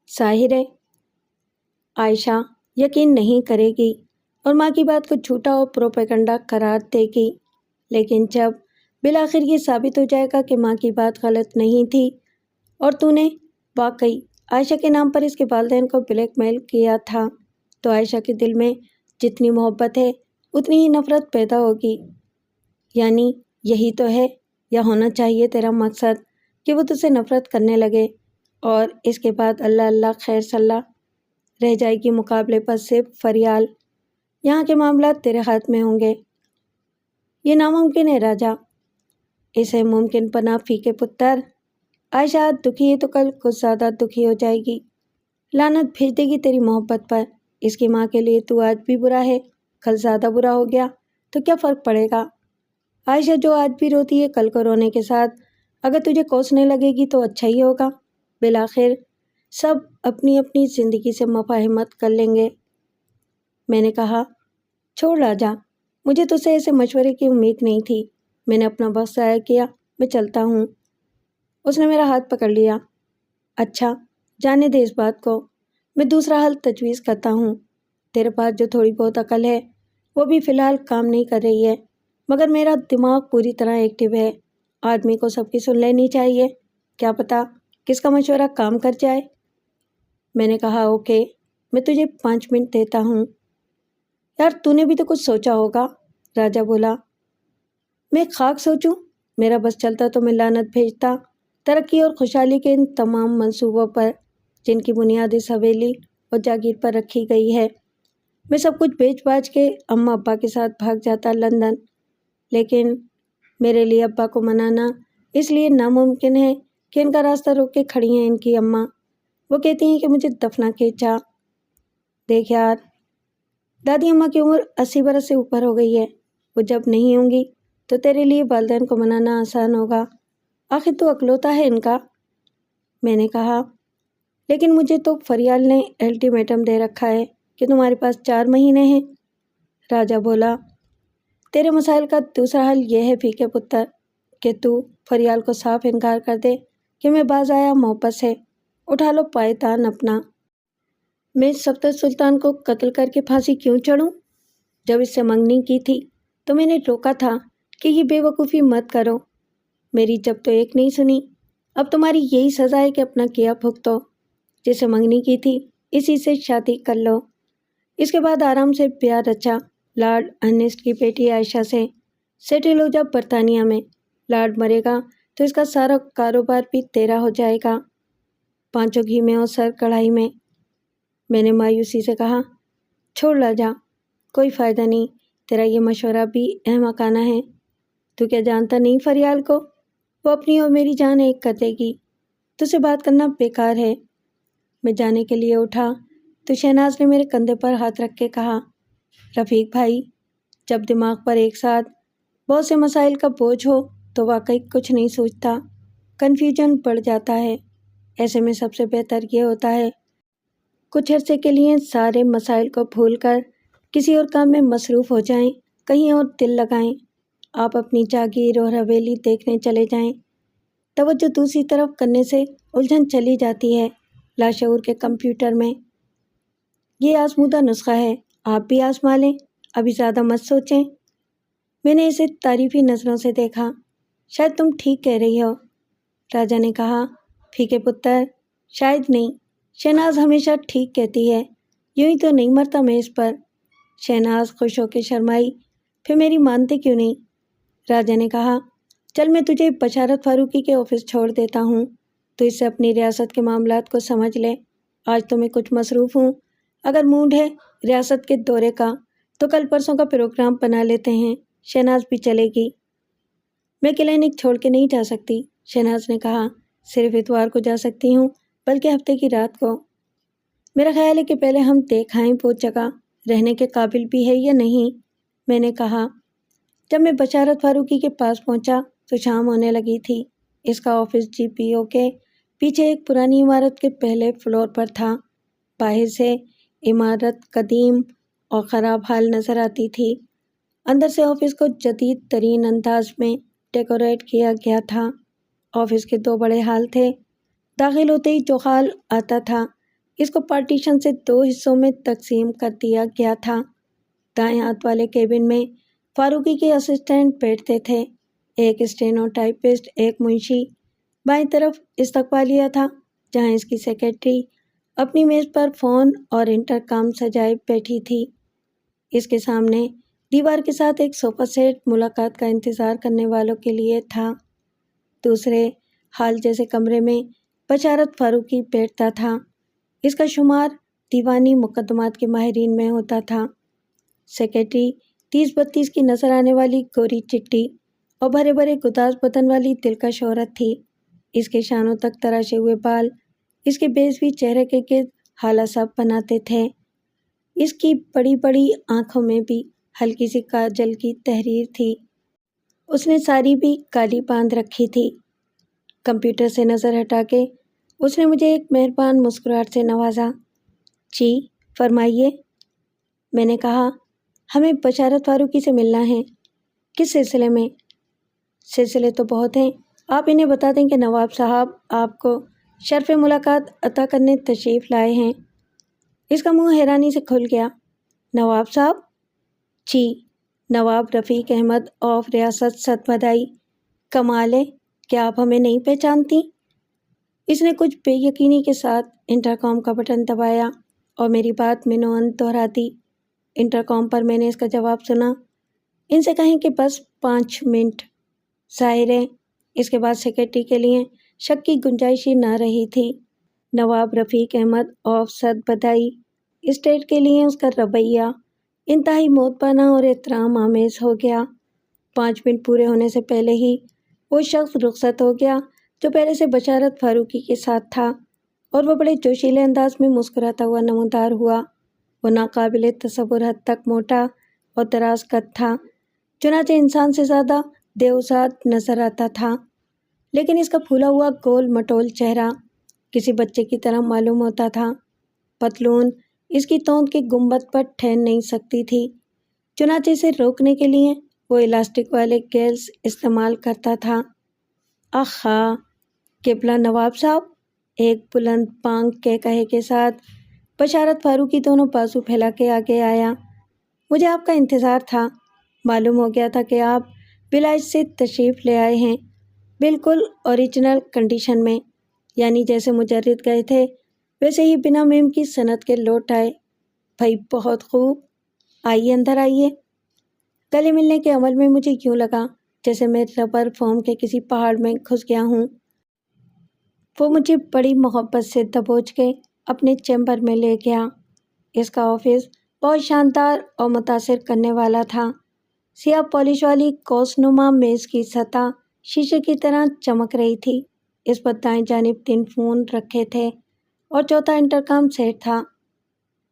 [SPEAKER 1] ظاہر ہے عائشہ یقین نہیں کرے گی اور ماں کی بات کو جھوٹا اور پروپیگنڈا قرار دے گی، لیکن جب بالآخر یہ ثابت ہو جائے گا کہ ماں کی بات غلط نہیں تھی اور تو نے واقعی عائشہ کے نام پر اس کے والدین کو بلیک میل کیا تھا، تو عائشہ کے دل میں جتنی محبت ہے اتنی ہی نفرت پیدا ہوگی۔ یعنی یہی تو ہے یا ہونا چاہیے تیرا مقصد کہ وہ تجھ سے نفرت کرنے لگے، اور اس کے بعد اللہ اللہ خیر صلاح رہ جائے گی مقابلے پر صرف فریال۔ یہاں کے معاملات تیرے ہاتھ میں ہوں گے۔ یہ ناممکن ہے راجا، اسے ممکن بنا فی کے پتر۔ عائشہ آج دکھی ہے تو کل کچھ زیادہ دکھی ہو جائے گی، لعنت بھیج دے گی تیری محبت پر۔ اس کی ماں کے لیے تو آج بھی برا ہے، کل زیادہ برا ہو گیا تو کیا فرق پڑے گا؟ عائشہ جو آج بھی روتی ہے کل کو رونے کے ساتھ اگر تجھے کوسنے لگے گی تو اچھا ہی ہوگا۔ بالآخر سب اپنی اپنی زندگی سے مفاہمت کر لیں گے۔ میں نے کہا، چھوڑ راجا، مجھے تجھ سے ایسے مشورے کی امید نہیں تھی۔ میں نے اپنا وقت ضائع کیا، میں چلتا ہوں۔ اس نے میرا ہاتھ پکڑ لیا۔ اچھا، جانے دے اس بات کو، میں دوسرا حل تجویز کرتا ہوں۔ تیرے پاس جو تھوڑی بہت عقل ہے وہ بھی فی الحال کام نہیں کر رہی ہے، مگر میرا دماغ پوری طرح ایکٹیو ہے۔ آدمی کو سب کی سن لینی چاہیے، کیا پتہ کس کا مشورہ کام کر جائے۔ میں نے کہا اوکے، میں تجھے 5 منٹ دیتا ہوں۔ یار تو نے بھی تو کچھ سوچا ہوگا، راجا بولا۔ میں خاک سوچوں، میرا بس چلتا تو میں لعنت بھیجتا ترقی اور خوشحالی کے ان تمام منصوبوں پر جن کی بنیاد اس حویلی اور جاگیر پر رکھی گئی ہے۔ میں سب کچھ بیچ باچ کے اماں ابا کے ساتھ بھاگ جاتا لندن، لیکن میرے لیے ابا کو منانا اس لیے ناممکن ہے کہ ان کا راستہ روک کے کھڑی ہیں ان کی اماں۔ وہ کہتی ہیں کہ مجھے دفنا کے جا۔ دیکھ یار، دادی اماں کی عمر 80 برس سے اوپر ہو گئی ہے، وہ جب نہیں ہوں گی تو تیرے لیے والدین کو منانا آسان ہوگا۔ آخر تو اکلوتا ہے ان کا۔ میں نے کہا، لیکن مجھے تو فریال نے الٹیمیٹم دے رکھا ہے کہ تمہارے پاس 4 مہینے ہیں۔ راجا بولا، تیرے مسائل کا دوسرا حل یہ ہے فی کے پتر کہ تو فریال کو صاف انکار کر دے کہ میں باز آیا محبت سے، اٹھا لو پائتان اپنا۔ میں سبتر سلطان کو قتل کر کے پھانسی کیوں چڑھوں؟ جب اس سے منگنی کی تھی تو میں نے روکا تھا کہ یہ بے وقوفی مت کرو، میری جب تو ایک نہیں سنی۔ اب تمہاری یہی سزا ہے کہ اپنا کیا بھگتو، جسے منگنی کی تھی اسی سے شادی کر لو۔ اس کے بعد آرام سے پیار رچا لارڈ ارنسٹ کی بیٹی عائشہ سے، سیٹل ہو جا برطانیہ میں۔ لارڈ مرے گا تو اس کا سارا کاروبار بھی تیرا ہو جائے گا، 5 گھی میں اور سر کڑھائی میں۔ میں نے مایوسی سے کہا، چھوڑ راجا، کوئی فائدہ نہیں، تیرا یہ مشورہ بھی احمقانہ ہے۔ تو کیا جانتا نہیں فریال کو، وہ اپنی اور میری جان ایک کر دے گی، تجھ سے بات کرنا بیکار ہے۔ میں جانے کے لیے اٹھا تو شہناز نے میرے کندھے پر ہاتھ رکھ کے کہا، رفیق بھائی، جب دماغ پر ایک ساتھ بہت سے مسائل کا بوجھ ہو تو واقعی کچھ نہیں سوچتا، کنفیوژن بڑھ جاتا ہے۔ ایسے میں سب سے بہتر یہ ہوتا ہے کچھ عرصے کے لیے سارے مسائل کو بھول کر کسی اور کام میں مصروف ہو جائیں، کہیں اور دل لگائیں۔ آپ اپنی جاگیر اور حویلی دیکھنے چلے جائیں، توجہ دوسری طرف کرنے سے الجھن چلی جاتی ہے لاشعور کے کمپیوٹر میں۔ یہ آزمودہ نسخہ ہے، آپ بھی آزما لیں، ابھی زیادہ مت سوچیں۔ میں نے اسے تعریفی نظروں سے دیکھا۔ شاید تم ٹھیک کہہ رہی ہو، راجا نے کہا۔ فی کے پتر، شاید نہیں، شہناز ہمیشہ ٹھیک کہتی ہے، یوں ہی تو نہیں مرتا میں اس پر۔ شہناز خوش ہو کے شرمائی، پھر میری مانتے کیوں نہیں؟ راجا نے کہا، چل میں تجھے بشارت فاروقی کے آفس چھوڑ دیتا ہوں، تو اس سے اپنی ریاست کے معاملات کو سمجھ لے۔ آج تو میں کچھ مصروف ہوں، اگر موڈ ہے ریاست کے دورے کا تو کل پرسوں کا پروگرام بنا لیتے ہیں، شہناز بھی چلے گی۔ میں کلینک چھوڑ کے نہیں جا سکتی، شہناز نے کہا، صرف اتوار کو جا سکتی ہوں، بلکہ ہفتے کی رات کو۔ میرا خیال ہے کہ پہلے ہم دیکھ آئیں وہ جگہ رہنے کے قابل بھی ہے یا نہیں، میں نے کہا۔ جب میں بشارت فاروقی کے پاس پہنچا تو شام ہونے لگی تھی۔ اس کا آفس جی پی او کے پیچھے ایک پرانی عمارت کے پہلے فلور پر تھا۔ باہر سے عمارت قدیم اور خراب حال نظر آتی تھی، اندر سے آفس کو جدید ترین انداز میں ڈیکوریٹ کیا گیا تھا۔ آفس کے 2 بڑے ہال تھے، داخل ہوتے ہی جو ہال آتا تھا اس کو پارٹیشن سے 2 حصوں میں تقسیم کر دیا گیا تھا۔ دائیں ہاتھ والے کیبن میں فاروقی کے اسسٹنٹ بیٹھتے تھے، ایک اسٹینو ٹائپسٹ، ایک منشی۔ بائیں طرف استقبالیہ تھا، جہاں اس کی سیکرٹری اپنی میز پر فون اور انٹرکام سجائے بیٹھی تھی۔ اس کے سامنے دیوار کے ساتھ ایک صوفہ سیٹ ملاقات کا انتظار کرنے والوں کے لیے تھا۔ دوسرے ہال جیسے کمرے میں بشارت فاروقی بیٹھتا تھا۔ اس کا شمار دیوانی مقدمات کے ماہرین میں ہوتا تھا۔ سیکرٹری 30-32 کی نظر آنے والی گوری چٹی اور بھرے بھرے گداز بدن والی دلکش عورت تھی۔ اس کے شانوں تک تراشے ہوئے بال اس کے بیضوی چہرے کے گرد ہالہ سا بناتے تھے۔ اس کی بڑی بڑی آنکھوں میں بھی ہلکی سی کاجل کی تحریر تھی۔ اس نے ساری بھی کالی باندھ رکھی تھی۔ کمپیوٹر سے نظر ہٹا کے اس نے مجھے ایک مہربان مسکراہٹ سے نوازا۔ جی فرمائیے، میں نے کہا۔ ہمیں بشارت فاروقی سے ملنا ہے۔ کس سلسلے میں؟ سلسلے تو بہت ہیں، آپ انہیں بتا دیں کہ نواب صاحب آپ کو شرف ملاقات عطا کرنے تشریف لائے ہیں۔ اس کا منہ حیرانی سے کھل گیا۔ نواب صاحب؟ جی، نواب رفیق احمد آف ریاست سدبدائی۔ کمال ہے، کیا آپ ہمیں نہیں پہچانتی؟ اس نے کچھ بے یقینی کے ساتھ انٹرکام کا بٹن دبایا اور میری بات منوعن دہرا دی۔ انٹرکام پر میں نے اس کا جواب سنا۔ ان سے کہیں کہ بس 5 منٹ۔ ظاہر ہے اس کے بعد سیکرٹری کے لیے شک کی گنجائش ہی نہ رہی تھی۔ نواب رفیق احمد آف سدبدائی اسٹیٹ کے لیے اس کا رویہ انتہائی مؤدبانہ اور احترام آمیز ہو گیا۔ 5 منٹ پورے ہونے سے پہلے ہی وہ شخص رخصت ہو گیا جو پہلے سے بشارت فاروقی کے ساتھ تھا، اور وہ بڑے جوشیلے انداز میں مسکراتا ہوا نمودار ہوا۔ وہ ناقابل تصور حد تک موٹا اور دراز قد تھا، چنانچہ انسان سے زیادہ دیوزاد نظر آتا تھا، لیکن اس کا پھولا ہوا گول مٹول چہرہ کسی بچے کی طرح معلوم ہوتا تھا۔ پتلون اس کی توند کے گنبد پر ٹھہر نہیں سکتی تھی، چنانچہ اسے روکنے کے لیے وہ الاسٹک والے گیلز استعمال کرتا تھا۔ آخا قبلہ نواب صاحب، ایک بلند بانگ کہے کے ساتھ بشارت فاروقی دونوں بازو پھیلا کے آگے آیا۔ مجھے آپ کا انتظار تھا۔ معلوم ہو گیا تھا کہ آپ بلائج سے تشریف لے آئے ہیں، بالکل اوریجنل کنڈیشن میں، یعنی جیسے مجرد گئے تھے ویسے ہی بنا میم کی سند کے لوٹ آئے۔ بھائی بہت خوب، آئیے اندر آئیے۔ گلے ملنے کے عمل میں مجھے یوں لگا جیسے میں ربر فوم کے کسی پہاڑ میں گھس گیا ہوں۔ وہ مجھے بڑی محبت سے دبوچ کے اپنے چیمبر میں لے گیا۔ اس کا آفس بہت شاندار اور متاثر کرنے والا تھا۔ سیاہ پالش والی کوس نما میز کی سطح شیشے کی طرح چمک رہی تھی۔ اس پر دائیں جانب 3 فون رکھے تھے اور چوتھا انٹرکام سیٹ تھا۔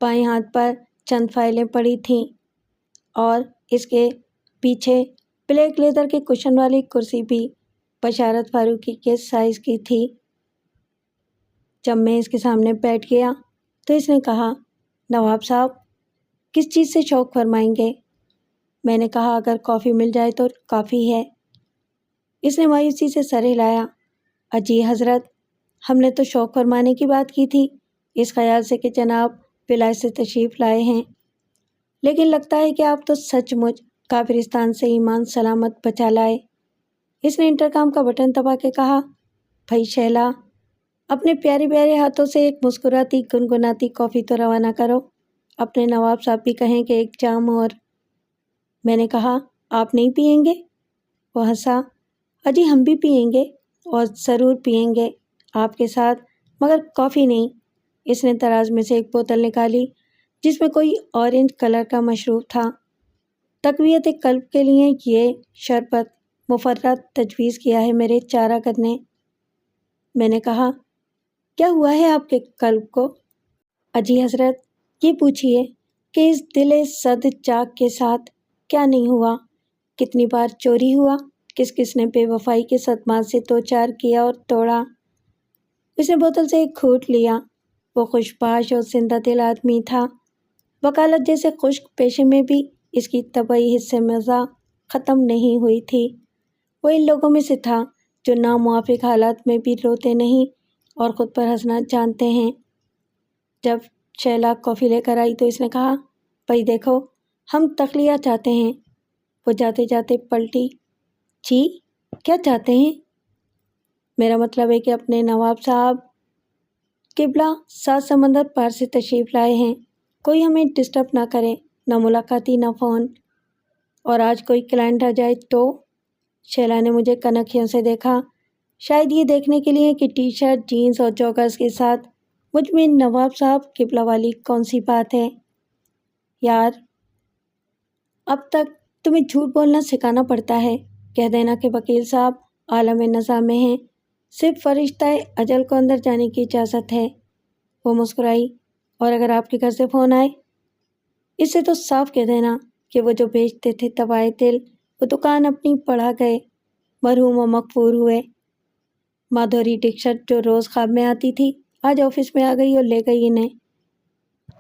[SPEAKER 1] بائیں ہاتھ پر چند فائلیں پڑی تھیں اور اس کے پیچھے بلیک لیدر کے کشن والی کرسی بھی بشارت فاروقی کے سائز کی تھی۔ جب میں اس کے سامنے بیٹھ گیا تو اس نے کہا، نواب صاحب کس چیز سے شوق فرمائیں گے؟ میں نے کہا اگر کافی مل جائے تو کافی ہے۔ اس نے مایوسی سے سر ہلایا۔ اجی حضرت، ہم نے تو شوق فرمانے کی بات کی تھی، اس خیال سے کہ جناب بلائج سے تشریف لائے ہیں، لیکن لگتا ہے کہ آپ تو سچ مچ کافرستان سے ایمان سلامت بچا لائے۔ اس نے انٹرکام کا بٹن دبا کے کہا، بھائی شہلا، اپنے پیارے پیارے ہاتھوں سے ایک مسکراتی گنگناتی کافی تو روانہ کرو۔ اپنے نواب صاحب بھی کہیں کہ ایک جام اور۔ میں نے کہا، آپ نہیں پئیں گے؟ وہ ہنسا، اجی ہم بھی پئیں گے اور ضرور پئیں گے آپ کے ساتھ، مگر کافی نہیں۔ اس نے دراز میں سے ایک بوتل نکالی جس میں کوئی اورنج کلر کا مشروب تھا۔ تقویت قلب کے لیے یہ شربت مفرط تجویز کیا ہے میرے چارہ نے۔ میں نے کہا، کیا ہوا ہے آپ کے قلب کو؟ اجی حضرت یہ پوچھئے کہ اس دل صد چاک کے ساتھ کیا نہیں ہوا، کتنی بار چوری ہوا، کس کس نے بے وفائی کے صدمات سے دوچار کیا اور توڑا۔ اس نے بوتل سے ایک گھونٹ لیا۔ وہ خوشباش اور زندہ دل آدمی تھا۔ وکالت جیسے خشک پیشے میں بھی اس کی طبعی حس مزہ ختم نہیں ہوئی تھی۔ وہ ان لوگوں میں سے تھا جو ناموافق حالات میں بھی روتے نہیں اور خود پر ہنسنا جانتے ہیں۔ جب شیلا کافی لے کر آئی تو اس نے کہا، بھائی دیکھو ہم تخلیہ چاہتے ہیں۔ وہ جاتے جاتے پلٹی، جی کیا چاہتے ہیں؟ میرا مطلب ہے کہ اپنے نواب صاحب۔ قبلہ 7 سمندر پار سے تشریف لائے ہیں، کوئی ہمیں ڈسٹرب نہ کرے، نہ ملاقاتی نہ فون، اور آج کوئی کلائنٹ آ جائے تو؟ شیلا نے مجھے کنکھیوں سے دیکھا، شاید یہ دیکھنے کے لیے کہ ٹی شرٹ، جینز اور جوگرز کے ساتھ مجھ میں نواب صاحب قبلہ والی کون سی بات ہے۔ یار، اب تک تمہیں جھوٹ بولنا سکھانا پڑتا ہے، کہہ دینا کہ وکیل صاحب عالم نظام میں ہیں، صرف فرشتہ اجل کو اندر جانے کی اجازت ہے۔ وہ مسکرائی، اور اگر آپ کے گھر سے فون آئے؟ اس سے تو صاف کہہ دینا کہ وہ جو بیچتے تھے دوائے دل، وہ دکان اپنی بڑھا گئے، مرحوم و مغفور ہوئے۔ مادھوری ڈکشت جو روز خواب میں آتی تھی، آج آفس میں آ گئی اور لے گئی انہیں۔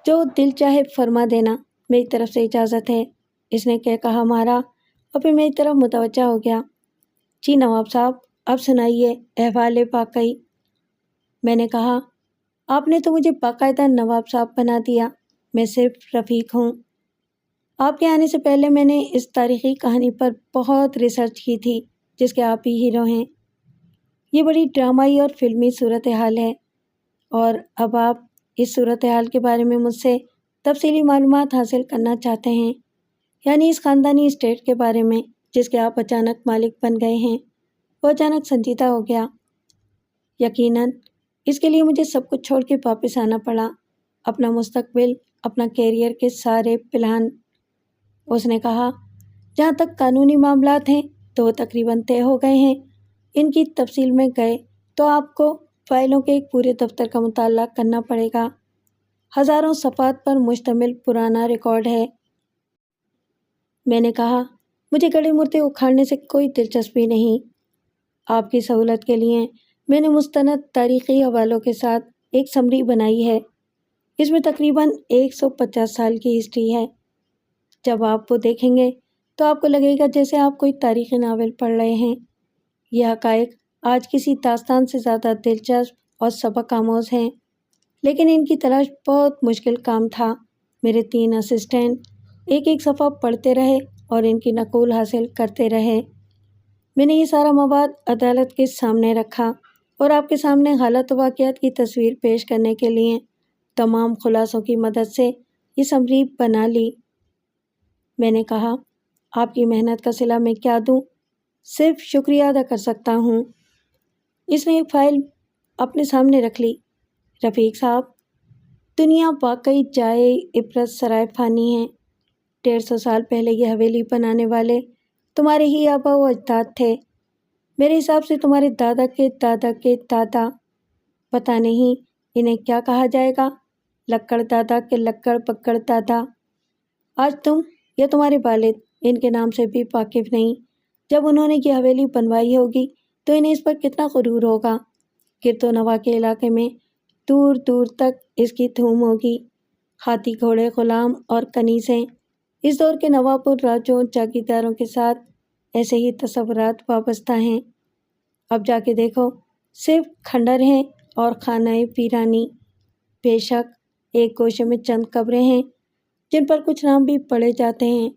[SPEAKER 1] جو دل چاہے فرما دینا، میری طرف سے اجازت ہے، اس نے کہا مارا، اور پھر میری طرف متوجہ ہو گیا۔ جی نواب صاحب، اب سنائیے احوال باقی۔ میں نے کہا، آپ نے تو مجھے باقاعدہ نواب صاحب بنا دیا، میں صرف رفیق ہوں۔ آپ کے آنے سے پہلے میں نے اس تاریخی کہانی پر بہت ریسرچ کی تھی جس کے آپ ہی ہیرو ہیں۔ یہ بڑی ڈرامائی اور فلمی صورتحال ہے، اور اب آپ اس صورتحال کے بارے میں مجھ سے تفصیلی معلومات حاصل کرنا چاہتے ہیں، یعنی اس خاندانی اسٹیٹ کے بارے میں جس کے آپ اچانک مالک بن گئے ہیں۔ وہ اچانک سنجیدہ ہو گیا۔ یقیناً اس کے لیے مجھے سب کچھ چھوڑ کے واپس آنا پڑا، اپنا مستقبل، اپنا کیریئر کے سارے پلان۔ اس نے کہا، جہاں تک قانونی معاملات ہیں تو وہ تقریباً طے ہو گئے ہیں، ان کی تفصیل میں گئے تو آپ کو فائلوں کے ایک پورے دفتر کا مطالعہ کرنا پڑے گا، ہزاروں صفحات پر مشتمل پرانا ریکارڈ ہے۔ میں نے کہا، مجھے گڑھے مردے اکھاڑنے سے کوئی دلچسپی نہیں۔ آپ کی سہولت کے لیے میں نے مستند تاریخی حوالوں کے ساتھ ایک سمری بنائی ہے، اس میں تقریباً 150 سال کی ہسٹری ہے۔ جب آپ وہ دیکھیں گے تو آپ کو لگے گا جیسے آپ کوئی تاریخی ناول پڑھ رہے ہیں۔ یہ حقائق آج کسی داستان سے زیادہ دلچسپ اور سبق آموز ہیں، لیکن ان کی تلاش بہت مشکل کام تھا۔ میرے 3 اسسٹنٹ ایک ایک صفحہ پڑھتے رہے اور ان کی نقول حاصل کرتے رہے۔ میں نے یہ سارا مواد عدالت کے سامنے رکھا اور آپ کے سامنے حالات و واقعات کی تصویر پیش کرنے کے لیے تمام خلاصوں کی مدد سے یہ سمری بنا لی۔ میں نے کہا، آپ کی محنت کا صلہ میں کیا دوں، صرف شکریہ ادا کر سکتا ہوں۔ اس نے ایک فائل اپنے سامنے رکھ لی۔ رفیق صاحب، دنیا واقعی جائے عبرت سرائے فانی ہے۔ 150 سال پہلے یہ حویلی بنانے والے تمہارے ہی آبا و اجداد تھے، میرے حساب سے تمہارے دادا کے دادا کے دادا۔ پتہ نہیں انہیں کیا کہا جائے گا، لکڑ دادا کے لکڑ پکڑ دادا۔ آج تم یا تمہارے والد ان کے نام سے بھی واقف نہیں۔ جب انہوں نے یہ حویلی بنوائی ہوگی تو انہیں اس پر کتنا غرور ہوگا۔ گرد و نواح کے علاقے میں دور دور تک اس کی دھوم ہوگی۔ ہاتھی، گھوڑے، غلام اور کنیزیں، اس دور کے نوابوں، راجوں، جاگیرداروں کے ساتھ ایسے ہی تصورات وابستہ ہیں۔ اب جا کے دیکھو، صرف کھنڈر ہیں اور خانہ ویرانی۔ بے شک ایک گوشے میں چند قبریں ہیں جن پر کچھ نام بھی پڑھے جاتے ہیں،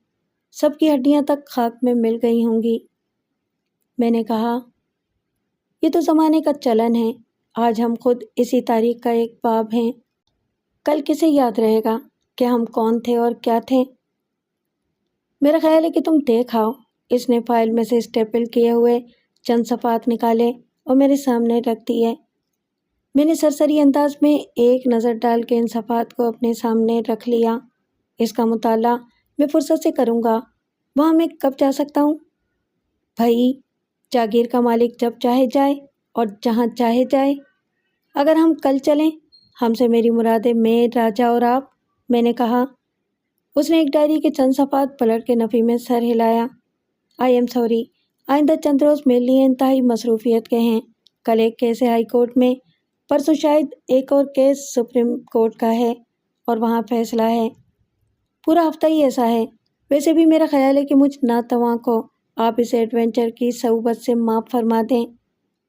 [SPEAKER 1] سب کی ہڈیاں تک خاک میں مل گئی ہوں گی۔ میں نے کہا، یہ تو زمانے کا چلن ہے، آج ہم خود اسی تاریخ کا ایک باب ہیں۔ کل کسے یاد رہے گا کہ ہم کون تھے اور کیا تھے؟ میرا خیال ہے کہ تم دیکھ آؤ۔ اس نے فائل میں سے اسٹیپل کیے ہوئے چند صفحات نکالے اور میرے سامنے رکھ دیے۔ میں نے سرسری انداز میں ایک نظر ڈال کے ان صفحات کو اپنے سامنے رکھ لیا۔ اس کا مطالعہ میں فرصت سے کروں گا، وہاں میں کب جا سکتا ہوں؟ بھائی، جاگیر کا مالک جب چاہے جائے اور جہاں چاہے جائے۔ اگر ہم کل چلیں، ہم سے میری مراد ہے میں، راجہ اور آپ، میں نے کہا۔ اس نے ایک ڈائری کے چند صفحات پلٹ کے نفی میں سر ہلایا۔ آئی ایم سوری، آئندہ چند روز میرے لیے انتہائی مصروفیت کے ہیں۔ کل ایک کیس ہے ہائی کورٹ میں، پرسوں شاید ایک اور کیس سپریم کورٹ کا ہے اور وہاں فیصلہ ہے۔ پورا ہفتہ ہی ایسا ہے۔ ویسے بھی میرا خیال ہے کہ مجھ ناتواں کو آپ اس ایڈونچر کی صعوبت سے معاف فرما دیں۔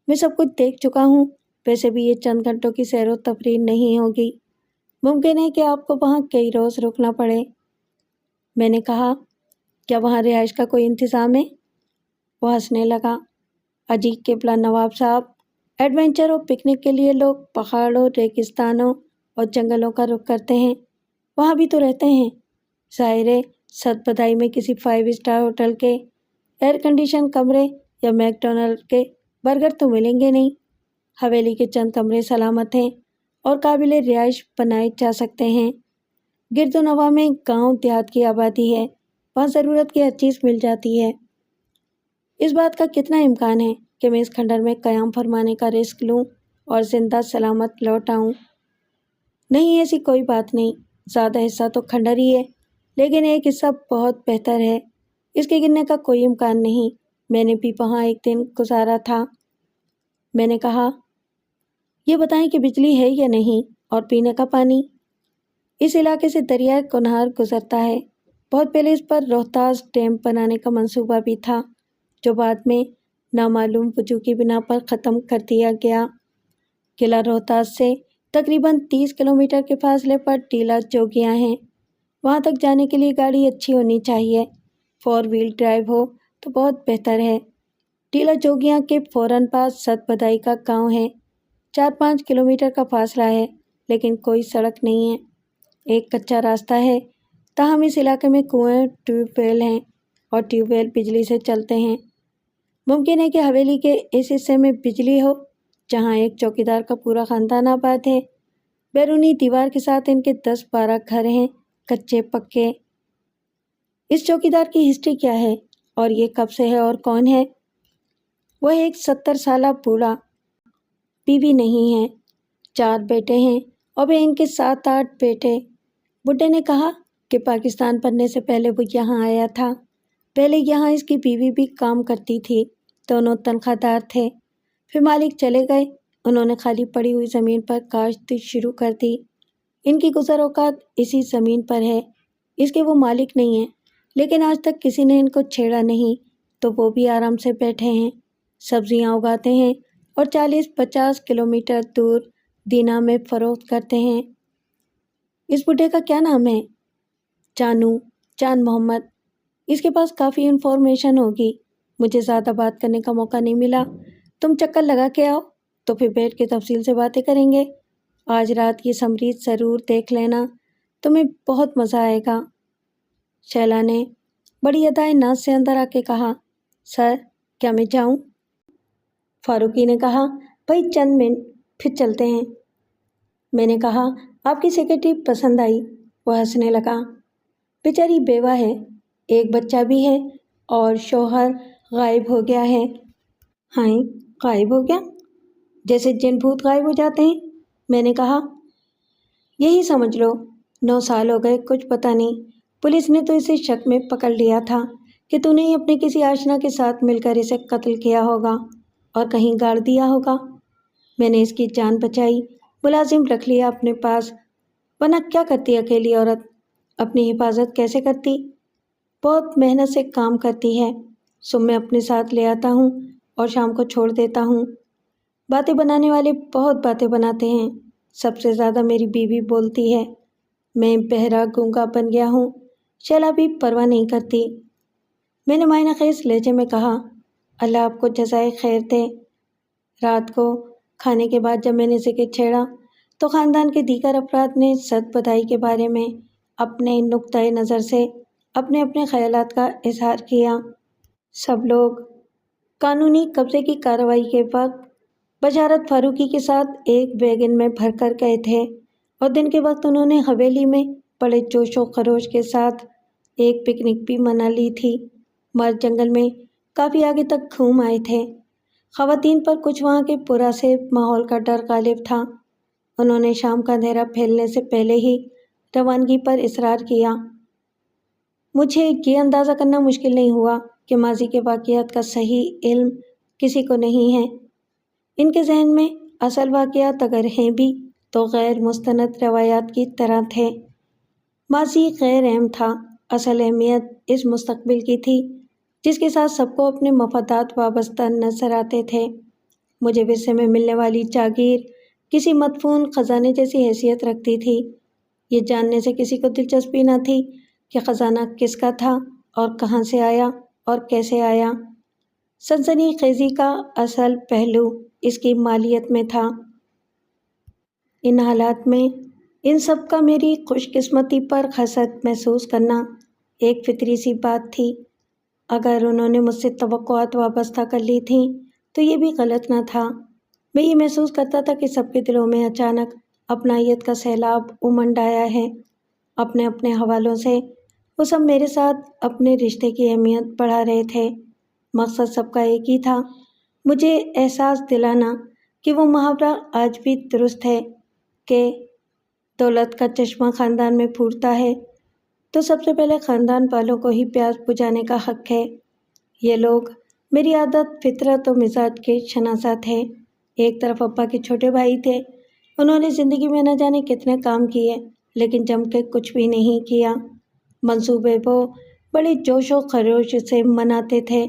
[SPEAKER 1] میں سب کچھ دیکھ چکا ہوں، ویسے بھی یہ چند گھنٹوں کی سیر و تفریح نہیں ہوگی، ممکن ہے کہ آپ کو وہاں کئی روز رکنا پڑے۔ میں نے کہا، کیا وہاں رہائش کا کوئی انتظام ہے؟ وہ ہنسنے لگا۔ اجی قبلہ نواب صاحب، ایڈونچر اور پکنک کے لیے لوگ پہاڑوں، ریگستانوں اور جنگلوں کا رخ کرتے ہیں۔ وہاں بھی تو رہتے ہیں۔ ظاہر ہے ست بدائی میں کسی 5 اسٹار ہوٹل کے ایئر کنڈیشن کمرے یا میک ڈونلڈ کے برگر تو ملیں گے نہیں۔ حویلی کے چند کمرے سلامت ہیں اور قابل رہائش بنائے جا سکتے ہیں۔ گرد و نواح میں گاؤں دیہات کی آبادی ہے، وہاں ضرورت کی ہر چیز مل جاتی ہے۔ اس بات کا کتنا امکان ہے کہ میں اس کھنڈر میں قیام فرمانے کا رسک لوں اور زندہ سلامت لوٹ آؤں؟ نہیں، ایسی کوئی بات نہیں۔ زیادہ حصہ تو کھنڈر ہی ہے، لیکن ایک حصہ بہت بہتر ہے، اس کے گرنے کا کوئی امکان نہیں۔ میں نے بھی وہاں ایک دن گزارا تھا۔ میں نے کہا، یہ بتائیں کہ بجلی ہے یا نہیں، اور پینے کا پانی؟ اس علاقے سے دریائے کنہار گزرتا ہے۔ بہت پہلے اس پر روہتاس ڈیم بنانے کا منصوبہ بھی تھا، جو بعد میں نامعلوم وجوہ کی بنا پر ختم کر دیا گیا۔ قلعہ روہتاس سے تقریباً 30 کلومیٹر کے فاصلے پر ٹیلا جوگیاں ہیں۔ وہاں تک جانے کے لیے گاڑی اچھی ہونی چاہیے، 4 وہیل ڈرائیو ہو تو بہت بہتر ہے۔ ٹیلا جوگیاں کے فوراً پاس ست بدائی کا گاؤں ہے۔ 4-5 کلومیٹر کا فاصلہ ہے، لیکن کوئی سڑک نہیں ہے۔ ایک کچا راستہ ہے، تاہم اس علاقے میں کنویں، ٹیوب ویل ہیں، اور ٹیوب ویل بجلی سے چلتے ہیں۔ ممکن ہے کہ حویلی کے اس حصے میں بجلی ہو جہاں ایک چوکیدار کا پورا خاندان آباد ہے۔ بیرونی دیوار کے ساتھ ان کے 10-12 گھر ہیں، کچے پکے۔ اس چوکیدار کی ہسٹری کیا ہے اور یہ کب سے ہے اور کون ہے؟ وہ ایک 70 سالہ بوڑھا، بیوی نہیں ہے، 4 بیٹے ہیں اور وہ ان کے 7-8 بیٹے۔ بڈھے نے کہا کہ پاکستان بننے سے پہلے وہ یہاں آیا تھا۔ پہلے یہاں اس کی بیوی بھی کام کرتی تھی، دونوں تنخواہ دار تھے۔ پھر مالک چلے گئے، انہوں نے خالی پڑی ہوئی زمین پر کاشت شروع کر دی۔ ان کی گزر اوقات اسی زمین پر ہے، اس کے وہ مالک نہیں ہیں، لیکن آج تک کسی نے ان کو چھیڑا نہیں، تو وہ بھی آرام سے بیٹھے ہیں، سبزیاں اگاتے ہیں اور 40-50 کلومیٹر دور دینا میں فروخت کرتے ہیں۔ اس بڈھے کا کیا نام ہے؟ چان محمد۔ اس کے پاس کافی انفارمیشن ہوگی۔ مجھے زیادہ بات کرنے کا موقع نہیں ملا۔ تم چکر لگا کے آؤ تو پھر بیٹھ کے تفصیل سے باتیں کریں گے۔ آج رات یہ سمریت ضرور دیکھ لینا، تمہیں بہت مزہ آئے گا۔ شیلا نے بڑی ادائے ناز سے اندر آ کے کہا، سر کیا میں جاؤں؟ فاروقی نے کہا، بھائی چند منٹ پھر چلتے ہیں۔ میں نے کہا، آپ کی سیکرٹری پسند آئی؟ وہ ہنسنے لگا۔ بیچاری بیوہ ہے، ایک بچہ بھی ہے اور شوہر غائب ہو گیا ہے۔ ہائے، غائب ہو گیا؟ جیسے جن بھوت غائب ہو جاتے ہیں؟ میں نے کہا، یہی سمجھ لو، 9 سال ہو گئے، کچھ پتہ نہیں۔ پولیس نے تو اسے شک میں پکڑ لیا تھا کہ تو نے ہی اپنے کسی آشنا کے ساتھ مل کر اسے قتل کیا ہوگا اور کہیں گاڑ دیا ہوگا۔ میں نے اس کی جان بچائی، ملازم رکھ لیا اپنے پاس، ورنہ کیا کرتی اکیلی عورت؟ اپنی حفاظت کیسے کرتی؟ بہت محنت سے کام کرتی ہے، صبح اپنے ساتھ لے آتا ہوں اور شام کو چھوڑ دیتا ہوں۔ باتیں بنانے والے بہت باتیں بناتے ہیں، سب سے زیادہ میری بیوی بولتی ہے۔ میں بہرا گونگا بن گیا ہوں، شیلا بھی پرواہ نہیں کرتی۔ میں نے معنی خیز لہجے میں کہا، اللہ آپ کو جزائے خیر دے۔ رات کو کھانے کے بعد جب میں نے ذکر چھیڑا تو خاندان کے دیگر افراد نے ست بدائی کے بارے میں اپنے نقطۂ نظر سے اپنے اپنے خیالات کا اظہار کیا۔ سب لوگ قانونی قبضے کی کارروائی کے وقت بشارت فاروقی کے ساتھ ایک ویگن میں بھر کر گئے تھے، اور دن کے وقت انہوں نے حویلی میں بڑے جوش و خروش کے ساتھ ایک پکنک بھی منا لی تھی۔ مرد جنگل میں کافی آگے تک گھوم آئے تھے۔ خواتین پر کچھ وہاں کے پراسب ماحول کا ڈر غالب تھا۔ انہوں نے شام کا اندھیرا پھیلنے سے پہلے ہی روانگی پر اصرار کیا۔ مجھے یہ اندازہ کرنا مشکل نہیں ہوا کہ ماضی کے واقعات کا صحیح علم کسی کو نہیں ہے۔ ان کے ذہن میں اصل واقعات اگر ہیں بھی تو غیر مستند روایات کی طرح تھے۔ ماضی غیر اہم تھا، اصل اہمیت اس مستقبل کی تھی جس کے ساتھ سب کو اپنے مفادات وابستہ نظر آتے تھے۔ مجھے ورثے میں ملنے والی جاگیر کسی مدفون خزانے جیسی حیثیت رکھتی تھی۔ یہ جاننے سے کسی کو دلچسپی نہ تھی کہ خزانہ کس کا تھا اور کہاں سے آیا اور کیسے آیا۔ سنسنی خیزی کا اصل پہلو اس کی مالیت میں تھا۔ ان حالات میں ان سب کا میری خوش قسمتی پر حسرت محسوس کرنا ایک فطری سی بات تھی۔ اگر انہوں نے مجھ سے توقعات وابستہ کر لی تھیں تو یہ بھی غلط نہ تھا۔ میں یہ محسوس کرتا تھا کہ سب کے دلوں میں اچانک اپنائیت کا سیلاب امنڈ آیا ہے۔ اپنے اپنے حوالوں سے وہ سب میرے ساتھ اپنے رشتے کی اہمیت بڑھا رہے تھے۔ مقصد سب کا ایک ہی تھا، مجھے احساس دلانا کہ وہ محاورہ آج بھی درست ہے کہ دولت کا چشمہ خاندان میں پھوٹتا ہے تو سب سے پہلے خاندان والوں کو ہی پیاس بجھانے کا حق ہے۔ یہ لوگ میری عادت، فطرت و مزاج کے شناسا تھے۔ ایک طرف ابا کے چھوٹے بھائی تھے، انہوں نے زندگی میں نہ جانے کتنے کام کیے لیکن جم کے کچھ بھی نہیں کیا۔ منصوبے وہ بڑی جوش و خروش سے مناتے تھے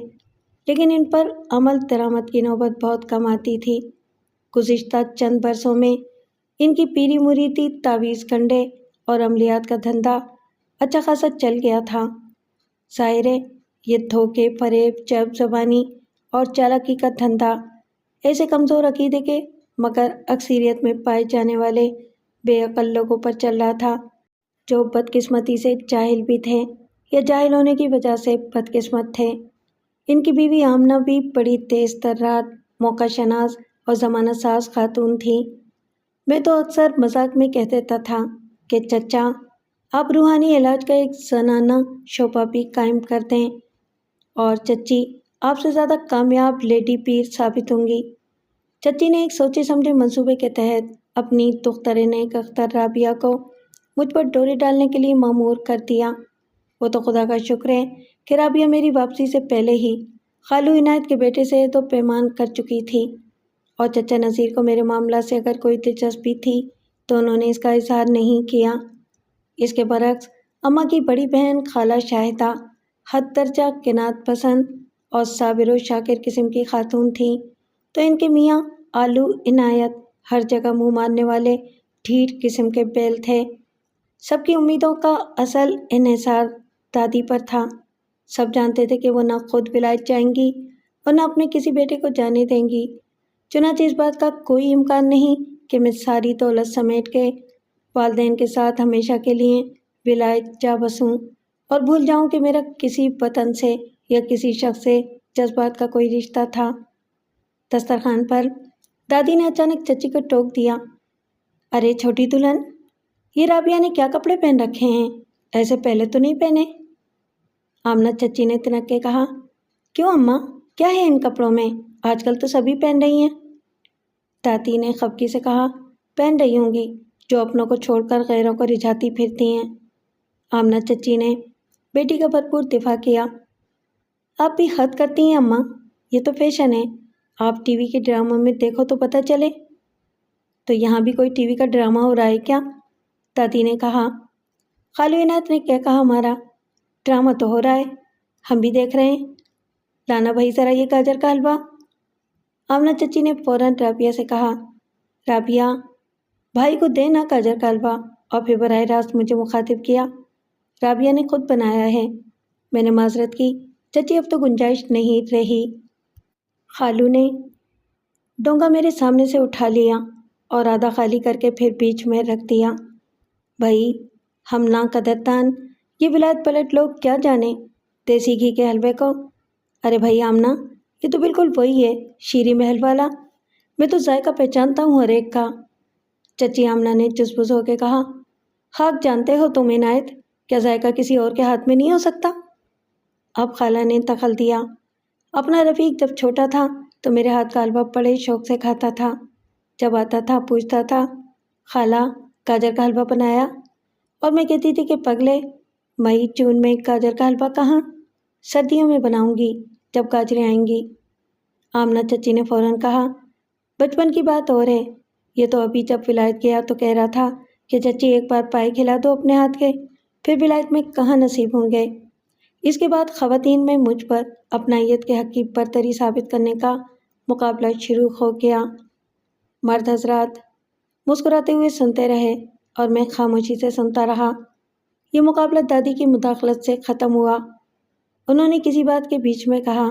[SPEAKER 1] لیکن ان پر عمل درآمد کی نوبت بہت کم آتی تھی۔ گزشتہ چند برسوں میں ان کی پیری مریدی، تعویذ کنڈے اور عملیات کا دھندا اچھا خاصا چل گیا تھا۔ ظاہر ہے یہ دھوکے، فریب، چب زبانی اور چالاکی کا دھندا ایسے کمزور عقیدے کے مگر اکثریت میں پائے جانے والے بے عقل لوگوں پر چل رہا تھا جو بدقسمتی سے جاہل بھی تھے یا جاہل ہونے کی وجہ سے بدقسمت تھے۔ ان کی بیوی آمنہ بھی بڑی تیز ترار، موقع شناس اور ضمانت ساز خاتون تھی۔ میں تو اکثر مذاق میں کہہ دیتا تھا کہ چچا آپ روحانی علاج کا ایک زنانہ شعبہ بھی قائم کر دیں اور چچی آپ سے زیادہ کامیاب لیڈی پیر ثابت ہوں گی۔ چچی نے ایک سوچے سمجھے منصوبے کے تحت اپنی دختر نیک اختر رابعہ کو مجھ پر ڈوری ڈالنے کے لیے مامور کر دیا۔ وہ تو خدا کا شکر ہے کہ رابعہ میری واپسی سے پہلے ہی خالو عنایت کے بیٹے سے تو پیمان کر چکی تھی اور چچا نذیر کو میرے معاملہ سے اگر کوئی دلچسپی تھی تو انہوں نے اس کا اظہار نہیں کیا۔ اس کے برعکس اماں کی بڑی بہن خالہ شاہدہ حد درجہ قناعت پسند اور صابر و شاکر قسم کی خاتون تھیں تو ان کے میاں آلو عنایت ہر جگہ منہ مارنے والے ڈھیٹ قسم کے بیل تھے۔ سب کی امیدوں کا اصل انحصار دادی پر تھا۔ سب جانتے تھے کہ وہ نہ خود ولایت جائیں گی اور نہ اپنے کسی بیٹے کو جانے دیں گی۔ چنانچہ اس بات کا کوئی امکان نہیں کہ میں ساری دولت سمیٹ کے والدین کے ساتھ ہمیشہ کے لیے ولایت جا بسوں اور بھول جاؤں کہ میرا کسی وطن سے یا کسی شخص سے جذبات کا کوئی رشتہ تھا۔ دسترخوان پر دادی نے اچانک چچی کو ٹوک دیا، ارے چھوٹی دلہن، یہ رابعہ نے کیا کپڑے پہن رکھے ہیں؟ ایسے پہلے تو نہیں پہنے۔ آمنہ چچی نے تنک کے کہا، کیوں اماں، کیا ہے ان کپڑوں میں؟ آج کل تو سبھی پہن رہی ہیں۔ دادی نے خفگی سے کہا، پہن رہی ہوں گی جو اپنوں کو چھوڑ کر غیروں کو رجھاتی پھرتی ہیں۔ آمنہ چچی نے بیٹی کا بھرپور دفاع کیا، آپ بھی حد کرتی ہیں اماں، یہ تو فیشن ہے، آپ ٹی وی کے ڈراموں میں دیکھو تو پتہ چلے۔ تو یہاں بھی کوئی ٹی وی کا ڈرامہ ہو رہا ہے کیا؟ دادی نے کہا۔ خالو عنایت نے کیا کہا، ہمارا ڈرامہ تو ہو رہا ہے، ہم بھی دیکھ رہے ہیں، لانا بھائی ذرا یہ گاجر کا حلوہ۔ آمنہ چچی نے فوراً رابعہ سے کہا، رابعہ بھائی کو دے نا گاجر کا حلوہ، اور پھر براہ راست مجھے مخاطب کیا، رابعہ نے خود بنایا ہے۔ میں نے معذرت کی، چچی اب تو گنجائش نہیں رہی۔ خالو نے ڈونگا میرے سامنے سے اٹھا لیا اور آدھا خالی کر کے پھر بیچ میں رکھ دیا۔ بھائی ہم نا قدردان یہ ولایت پلٹ لوگ کیا جانے دیسی گھی کے حلوے کو۔ ارے بھائی آمنہ، یہ تو بالکل وہی ہے، شیریں محل والا، میں تو ذائقہ پہچانتا ہوں ہر ایک کا۔ چچی آمنہ نے جس بز ہو کے کہا، خاک جانتے ہو تم عنایت، کیا ذائقہ کسی اور کے ہاتھ میں نہیں ہو سکتا؟ اب خالہ نے دخل دیا، اپنا رفیق جب چھوٹا تھا تو میرے ہاتھ کا حلوہ بڑے شوق سے کھاتا تھا۔ جب آتا تھا پوچھتا تھا، خالہ گاجر کا حلوہ بنایا؟ اور میں کہتی تھی کہ پگلے، مئی جون میں گاجر کا حلوہ کہاں، سردیوں میں بناؤں گی جب گاجریں آئیں گی۔ آمنہ چچی نے فوراً کہا، بچپن کی بات اور ہے، یہ تو ابھی جب ولایت گیا تو کہہ رہا تھا کہ چچی ایک بار پائے کھلا دو اپنے ہاتھ کے، پھر ولایت میں کہاں نصیب ہوں گے۔ اس کے بعد خواتین میں مجھ پر اپنائیت کے حق کی برتری ثابت کرنے کا مقابلہ شروع ہو گیا۔ مرد حضرات مسکراتے ہوئے سنتے رہے اور میں خاموشی سے سنتا رہا۔ یہ مقابلہ دادی کی مداخلت سے ختم ہوا۔ انہوں نے کسی بات کے بیچ میں کہا،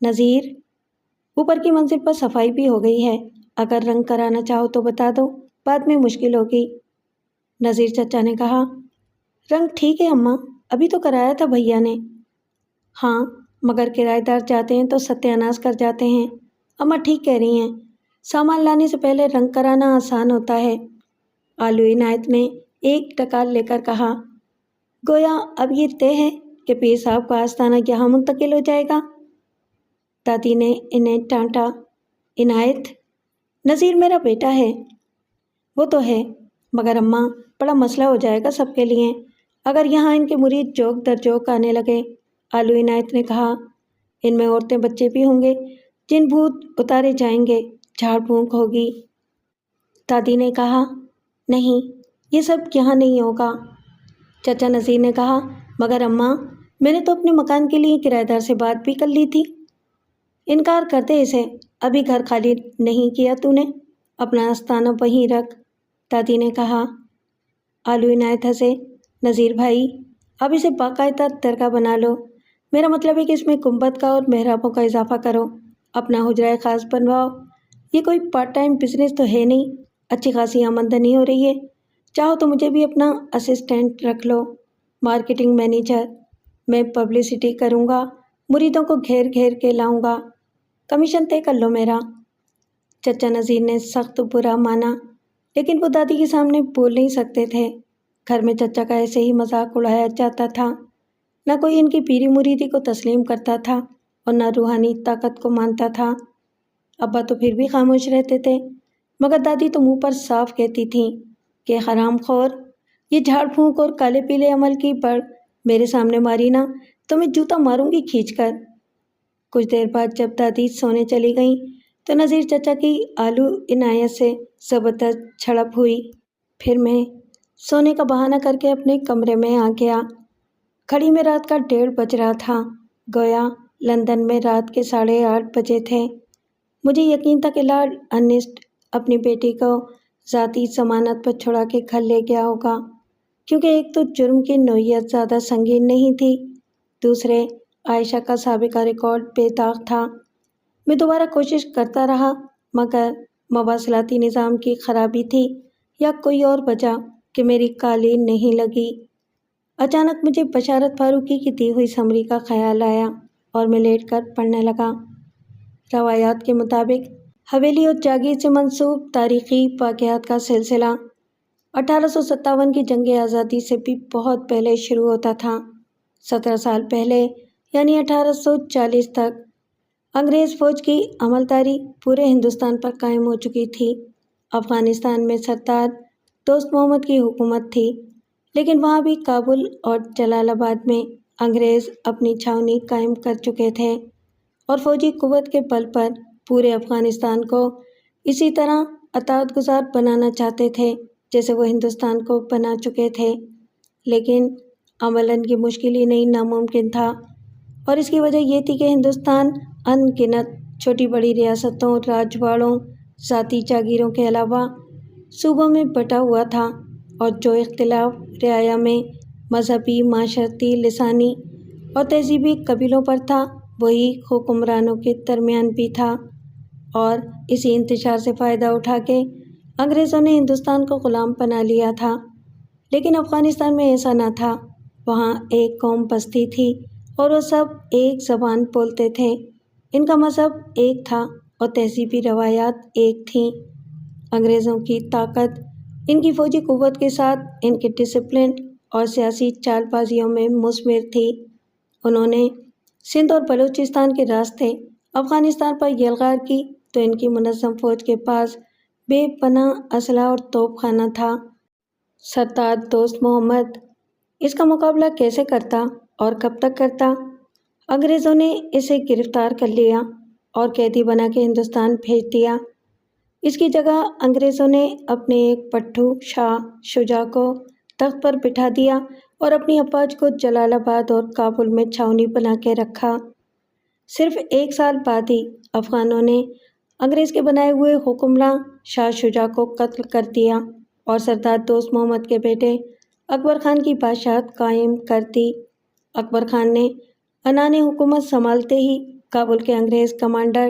[SPEAKER 1] نذیر اوپر کی منزل پر صفائی بھی ہو گئی ہے، اگر رنگ کرانا چاہو تو بتا دو، بعد میں مشکل ہوگی۔ نذیر چچا نے کہا، رنگ ٹھیک ہے اماں، ابھی تو کرایا تھا بھیا نے۔ ہاں، مگر کرایہ دار جاتے ہیں تو ستیہ ناش کر جاتے ہیں۔ اماں ٹھیک کہہ رہی ہیں، سامان لانے سے پہلے رنگ کرانا آسان ہوتا ہے۔ آلو عنایت نے ایک ٹکال لے کر کہا، گویا اب یہ طے ہے کہ پیر صاحب کا آستانہ یہاں منتقل ہو جائے گا۔ دادی نے انہیں ڈانٹا، عنایت، نذیر میرا بیٹا ہے۔ وہ تو ہے، مگر اماں بڑا مسئلہ ہو جائے گا سب کے لیے، اگر یہاں ان کے مرید جوک در جوک آنے لگے۔ آلو عنایت نے کہا، ان میں عورتیں بچے بھی ہوں گے، جن بھوت اتارے جائیں گے، جھاڑ پھونک ہوگی۔ دادی نے کہا، نہیں، یہ سب یہاں نہیں ہوگا۔ چچا نذیر نے کہا، مگر اماں میں نے تو اپنے مکان کے لیے کرایہ دار سے بات بھی کر لی تھی۔ انکار کر دے اسے، ابھی گھر خالی نہیں کیا تو نے، اپنا آستانہ وہیں رکھ، دادی نے کہا۔ آلو عنایت ہنسے، نذیر بھائی اب اسے باقاعدہ درگاہ بنا لو، میرا مطلب ہے کہ اس میں گنبد کا اور محرابوں کا اضافہ کرو، اپنا حجرہ خاص بنواؤ۔ یہ کوئی پارٹ ٹائم بزنس تو ہے نہیں، اچھی خاصی آمدنی ہو رہی ہے، چاہو تو مجھے بھی اپنا اسسٹنٹ رکھ لو، مارکیٹنگ مینیجر، میں پبلسٹی کروں گا، مریدوں کو گھیر گھیر کے لاؤں گا، کمیشن طے کر لو میرا۔ چچا نذیر نے سخت برا مانا، لیکن وہ دادی کے سامنے بول نہیں سکتے تھے۔ گھر میں چچا کا ایسے ہی مذاق اڑایا جاتا تھا، نہ کوئی ان کی پیری مریدی کو تسلیم کرتا تھا اور نہ روحانی طاقت کو مانتا تھا۔ ابا تو پھر بھی خاموش رہتے تھے، مگر دادی تو منہ پر صاف کہتی تھیں کہ حرام خور، یہ جھاڑ پھونک اور کالے پیلے عمل کی بڑ میرے سامنے ماری نا تو میں جوتا ماروں گی کھینچ کر۔ کچھ دیر بعد جب دادی سونے چلی گئیں تو نذیر چچا کی آلو عنایت سے زبردست جھڑپ ہوئی۔ پھر میں سونے کا بہانہ کر کے اپنے کمرے میں آ گیا۔ گھڑی میں رات کا 1:30 بج رہا تھا، گویا لندن میں رات کے 8:30 بجے تھے۔ مجھے یقین تھا کہ لارڈ ارنسٹ اپنی بیٹی کو ذاتی ضمانت پر چھڑا کے گھر لے گیا ہوگا، کیونکہ ایک تو جرم کی نوعیت زیادہ سنگین نہیں تھی، دوسرے عائشہ کا سابقہ ریکارڈ بے داغ تھا۔ میں دوبارہ کوشش کرتا رہا، مگر مواصلاتی نظام کی خرابی تھی یا کوئی اور وجہ کہ میری کالی نہیں لگی۔ اچانک مجھے بشارت فاروقی کی دی ہوئی سمری کا خیال آیا اور میں لیٹ کر پڑھنے لگا۔ روایات کے مطابق حویلی اور جاگیر سے منسوب تاریخی واقعات کا سلسلہ 1857 کی جنگ آزادی سے بھی بہت پہلے شروع ہوتا تھا۔ 17 سال پہلے یعنی 1840 تک انگریز فوج کی عملداری پورے ہندوستان پر قائم ہو چکی تھی۔ افغانستان میں سردار دوست محمد کی حکومت تھی، لیکن وہاں بھی کابل اور جلال آباد میں انگریز اپنی چھاؤنی قائم کر چکے تھے اور فوجی قوت کے بل پر پورے افغانستان کو اسی طرح اطاعت گزار بنانا چاہتے تھے جیسے وہ ہندوستان کو بنا چکے تھے، لیکن عملاً یہ مشکل ہی نہیں ناممکن تھا، اور اس کی وجہ یہ تھی کہ ہندوستان ان گنت چھوٹی بڑی ریاستوں، راجواڑوں، ذاتی جاگیروں کے علاوہ صوبوں میں بٹا ہوا تھا، اور جو اختلاف رعایا میں مذہبی، معاشرتی، لسانی اور تہذیبی قبیلوں پر تھا وہی حکمرانوں کے درمیان بھی تھا، اور اسی انتشار سے فائدہ اٹھا کے انگریزوں نے ہندوستان کو غلام بنا لیا تھا۔ لیکن افغانستان میں ایسا نہ تھا، وہاں ایک قوم بستی تھی اور وہ سب ایک زبان بولتے تھے، ان کا مذہب ایک تھا اور تہذیبی روایات ایک تھیں۔ انگریزوں کی طاقت ان کی فوجی قوت کے ساتھ ان کے ڈسپلن اور سیاسی چال بازیوں میں مثمر تھی۔ انہوں نے سندھ اور بلوچستان کے راستے افغانستان پر یلغار کی تو ان کی منظم فوج کے پاس بے پناہ اسلحہ اور توپ خانہ تھا۔ سردار دوست محمد اس کا مقابلہ کیسے کرتا اور کب تک کرتا؟ انگریزوں نے اسے گرفتار کر لیا اور قیدی بنا کے ہندوستان بھیج دیا۔ اس کی جگہ انگریزوں نے اپنے ایک پٹھو شاہ شجاع کو تخت پر بٹھا دیا اور اپنی افواج کو جلال آباد اور کابل میں چھاؤنی بنا کے رکھا۔ صرف 1 سال بعد ہی افغانوں نے انگریز کے بنائے ہوئے حکمراں شاہ شجاع کو قتل کر دیا اور سردار دوست محمد کے بیٹے اکبر خان کی بادشاہت قائم کر دی۔ اکبر خان نے عنان حکومت سنبھالتے ہی کابل کے انگریز کمانڈر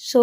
[SPEAKER 1] 100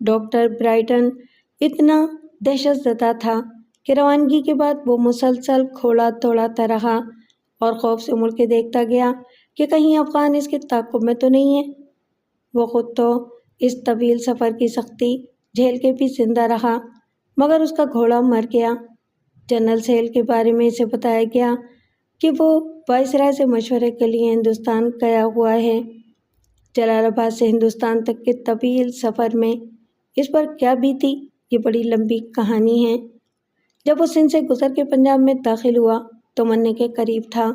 [SPEAKER 1] ڈاکٹر برائٹن اتنا دہشت زدہ تھا کہ روانگی کے بعد وہ مسلسل گھوڑا دوڑاتا رہا اور خوف سے مڑ کے دیکھتا گیا کہ کہیں افغان اس کے تعاقب میں تو نہیں ہے۔ وہ خود تو اس طویل سفر کی سختی جھیل کے بھی زندہ رہا، مگر اس کا گھوڑا مر گیا۔ جنرل سیل کے بارے میں اسے بتایا گیا کہ وہ وائسرائے سے مشورے کے لیے ہندوستان گیا ہوا ہے۔ جلال آباد سے ہندوستان تک کے طویل سفر میں اس پر کیا بیتی، یہ بڑی لمبی کہانی ہے۔ جب وہ سندھ سے گزر کے پنجاب میں داخل ہوا تو مرنے کے قریب تھا۔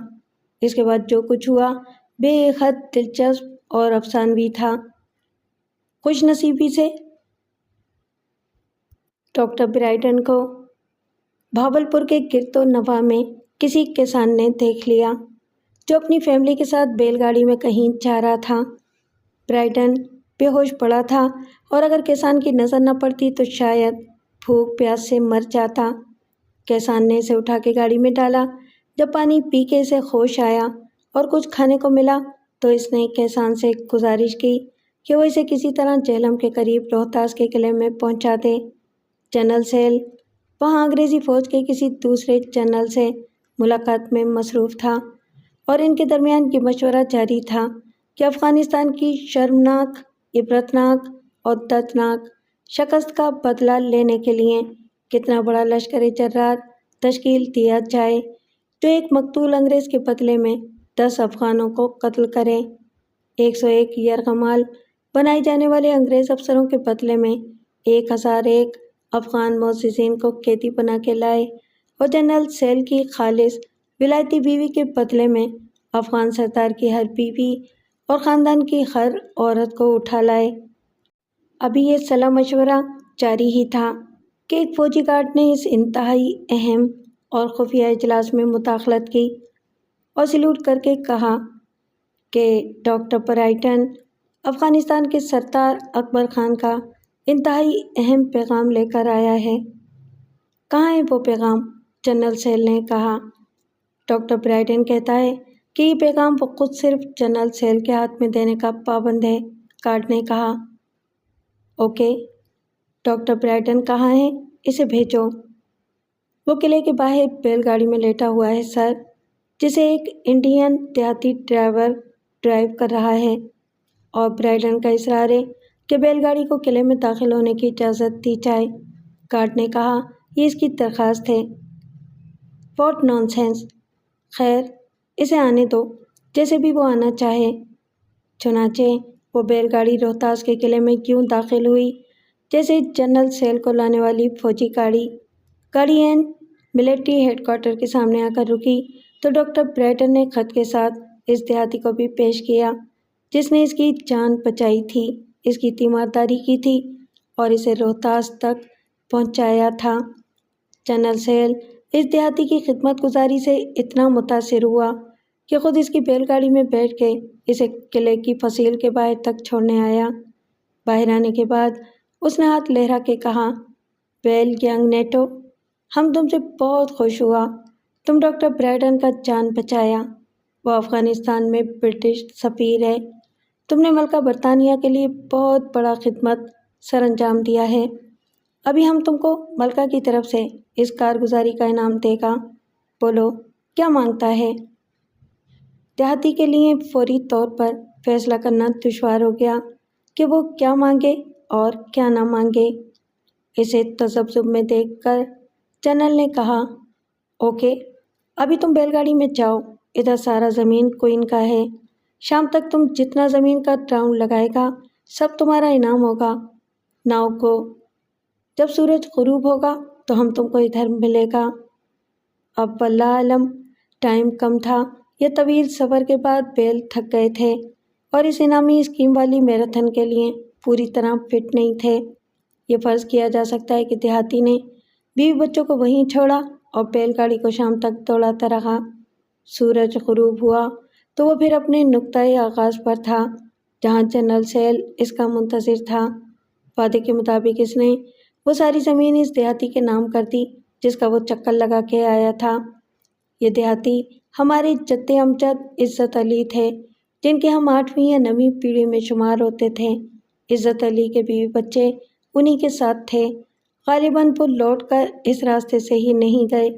[SPEAKER 1] اس کے بعد جو کچھ ہوا بے حد دلچسپ اور افسانوی تھا۔ خوش نصیبی سے ڈاکٹر برائٹن کو بھاولپور کے گرد و نواح میں کسی کسان نے دیکھ لیا جو اپنی فیملی کے ساتھ بیل گاڑی میں کہیں جا رہا تھا۔ برائٹن بے ہوش پڑا تھا اور اگر کسان کی نظر نہ پڑتی تو شاید بھوک پیاس سے مر جاتا۔ کسان نے اسے اٹھا کے گاڑی میں ڈالا۔ جب پانی پی کے اسے ہوش آیا اور کچھ کھانے کو ملا تو اس نے کسان سے گزارش کی کہ وہ اسے کسی طرح جہلم کے قریب روہتاس کے قلعے میں پہنچا دے۔ جنرل سیل وہاں انگریزی فوج کے کسی دوسرے جنرل سے ملاقات میں مصروف تھا اور ان کے درمیان یہ مشورہ جاری تھا کہ افغانستان کی شرمناک، عبرتناک اور دردناک شکست کا بدلہ لینے کے لیے کتنا بڑا لشکر جرار تشکیل دیا جائے جو ایک مقتول انگریز کے بدلے میں 10 افغانوں کو قتل کرے۔ 101 یرغمال بنائے جانے والے انگریز افسروں کے بدلے میں 1001 افغان معززین کو قیدی بنا کے لائے اور جنرل سیل کی خالص ولایتی بیوی کے بدلے میں افغان سردار کی ہر بیوی اور خاندان کی ہر عورت کو اٹھا لائے۔ ابھی یہ صلاح مشورہ جاری ہی تھا کہ ایک فوجی گارڈ نے اس انتہائی اہم اور خفیہ اجلاس میں مداخلت کی اور سلوٹ کر کے کہا کہ ڈاکٹر برائٹن افغانستان کے سردار اکبر خان کا انتہائی اہم پیغام لے کر آیا ہے۔ کہاں ہے وہ پیغام؟ جنرل سیل نے کہا۔ ڈاکٹر برائٹن کہتا ہے کہ یہ پیغام وہ خود صرف جنرل سیل کے ہاتھ میں دینے کا پابند ہے، گارڈ نے کہا۔ اوکے، ڈاکٹر برائٹن کہاں ہے؟ اسے بھیجو۔ وہ قلعے کے باہر بیل گاڑی میں لیٹا ہوا ہے سر، جسے ایک انڈین دیہاتی ڈرائیور ڈرائیو کر رہا ہے، اور برائٹن کا اصرار ہے کہ بیل گاڑی کو قلعے میں داخل ہونے کی اجازت دی جائے۔ گارڈ نے کہا، یہ اس کی درخواست ہے۔ What naan sense! خیر، اسے آنے دو، جیسے بھی وہ آنا چاہے۔ چنانچہ وہ بیل گاڑی روہتاس کے قلعے میں یوں داخل ہوئی جیسے جنرل سیل کو لانے والی فوجی گاڑی این ملٹری ہیڈ کوارٹر کے سامنے آ کر رکی تو ڈاکٹر برائٹن نے خط کے ساتھ اس دیہاتی کو بھی پیش کیا جس نے اس کی جان بچائی تھی، اس کی تیمارداری کی تھی اور اسے روہتاس تک پہنچایا تھا۔ جنرل سیل اس دیہاتی کی خدمت گزاری سے اتنا متاثر ہوا کہ خود اس کی بیل گاڑی میں بیٹھ کے اسے قلعے کی فصیل کے باہر تک چھوڑنے آیا۔ باہر آنے کے بعد اس نے ہاتھ لہرا کے کہا، ویل ینگ نیٹو، ہم تم سے بہت خوش ہوا، تم ڈاکٹر برائٹن کا جان بچایا۔ وہ افغانستان میں برٹش سفیر ہے، تم نے ملکہ برطانیہ کے لیے بہت بڑا خدمت سر انجام دیا ہے۔ ابھی ہم تم کو ملکہ کی طرف سے اس کارگزاری کا انعام دے گا، بولو کیا مانگتا ہے؟ دیہاتی کے لیے فوری طور پر فیصلہ کرنا دشوار ہو گیا کہ وہ کیا مانگے اور کیا نہ مانگے۔ اسے تذبذب میں دیکھ کر جنرل نے کہا، اوکے، ابھی تم بیل گاڑی میں جاؤ، ادھر سارا زمین کوئن کا ہے، شام تک تم جتنا زمین کا راؤنڈ لگائے گا سب تمہارا انعام ہوگا۔ ناؤ گو، جب سورج غروب ہوگا تو ہم تم کو ادھر ملے گا۔ اب واللہ علم، ٹائم کم تھا، یہ طویل سفر کے بعد بیل تھک گئے تھے اور اس انعامی اسکیم والی میراتھن کے لیے پوری طرح فٹ نہیں تھے۔ یہ فرض کیا جا سکتا ہے کہ دیہاتی نے بیوی بچوں کو وہیں چھوڑا اور بیل گاڑی کو شام تک دوڑاتا رہا۔ سورج غروب ہوا تو وہ پھر اپنے نقطۂ آغاز پر تھا جہاں جنرل سیل اس کا منتظر تھا۔ وعدے کے مطابق اس نے وہ ساری زمین اس دیہاتی کے نام کر دی جس کا وہ چکر لگا کے آیا تھا۔ یہ دیہاتی ہمارے جد امجد عزت علی تھے جن کے ہم 8ویں یا 9ویں پیڑھی میں شمار ہوتے تھے۔ عزت علی کے بیوی بچے انہی کے ساتھ تھے۔ غالباً وہ لوٹ کر اس راستے سے ہی نہیں گئے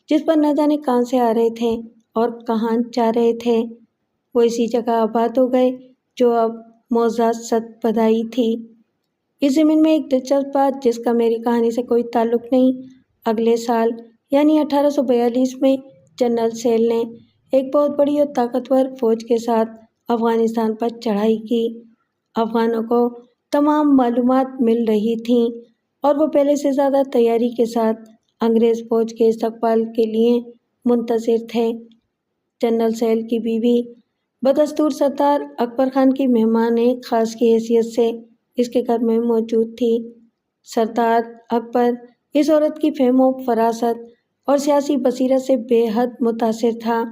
[SPEAKER 1] جس پر نہ جانے کہاں سے آ رہے تھے اور کہاں جا رہے تھے۔ وہ اسی جگہ آباد ہو گئے جو اب موضع ست بدائی تھی۔ اس زمین میں ایک دلچسپ بات جس کا میری کہانی سے کوئی تعلق نہیں، اگلے سال یعنی 1842 میں جنرل سیل نے ایک بہت بڑی اور طاقتور فوج کے ساتھ افغانستان پر چڑھائی کی۔ افغانوں کو تمام معلومات مل رہی تھیں اور وہ پہلے سے زیادہ تیاری کے ساتھ انگریز فوج کے استقبال کے لیے منتظر تھے۔ جنرل سیل کی بیوی بدستور سردار اکبر خان کی مہمان خاص کی حیثیت سے اس کے گھر میں موجود تھی۔ سردار اکبر اس عورت کی فہم و فراست اور سیاسی بصیرت سے بے حد متاثر تھا۔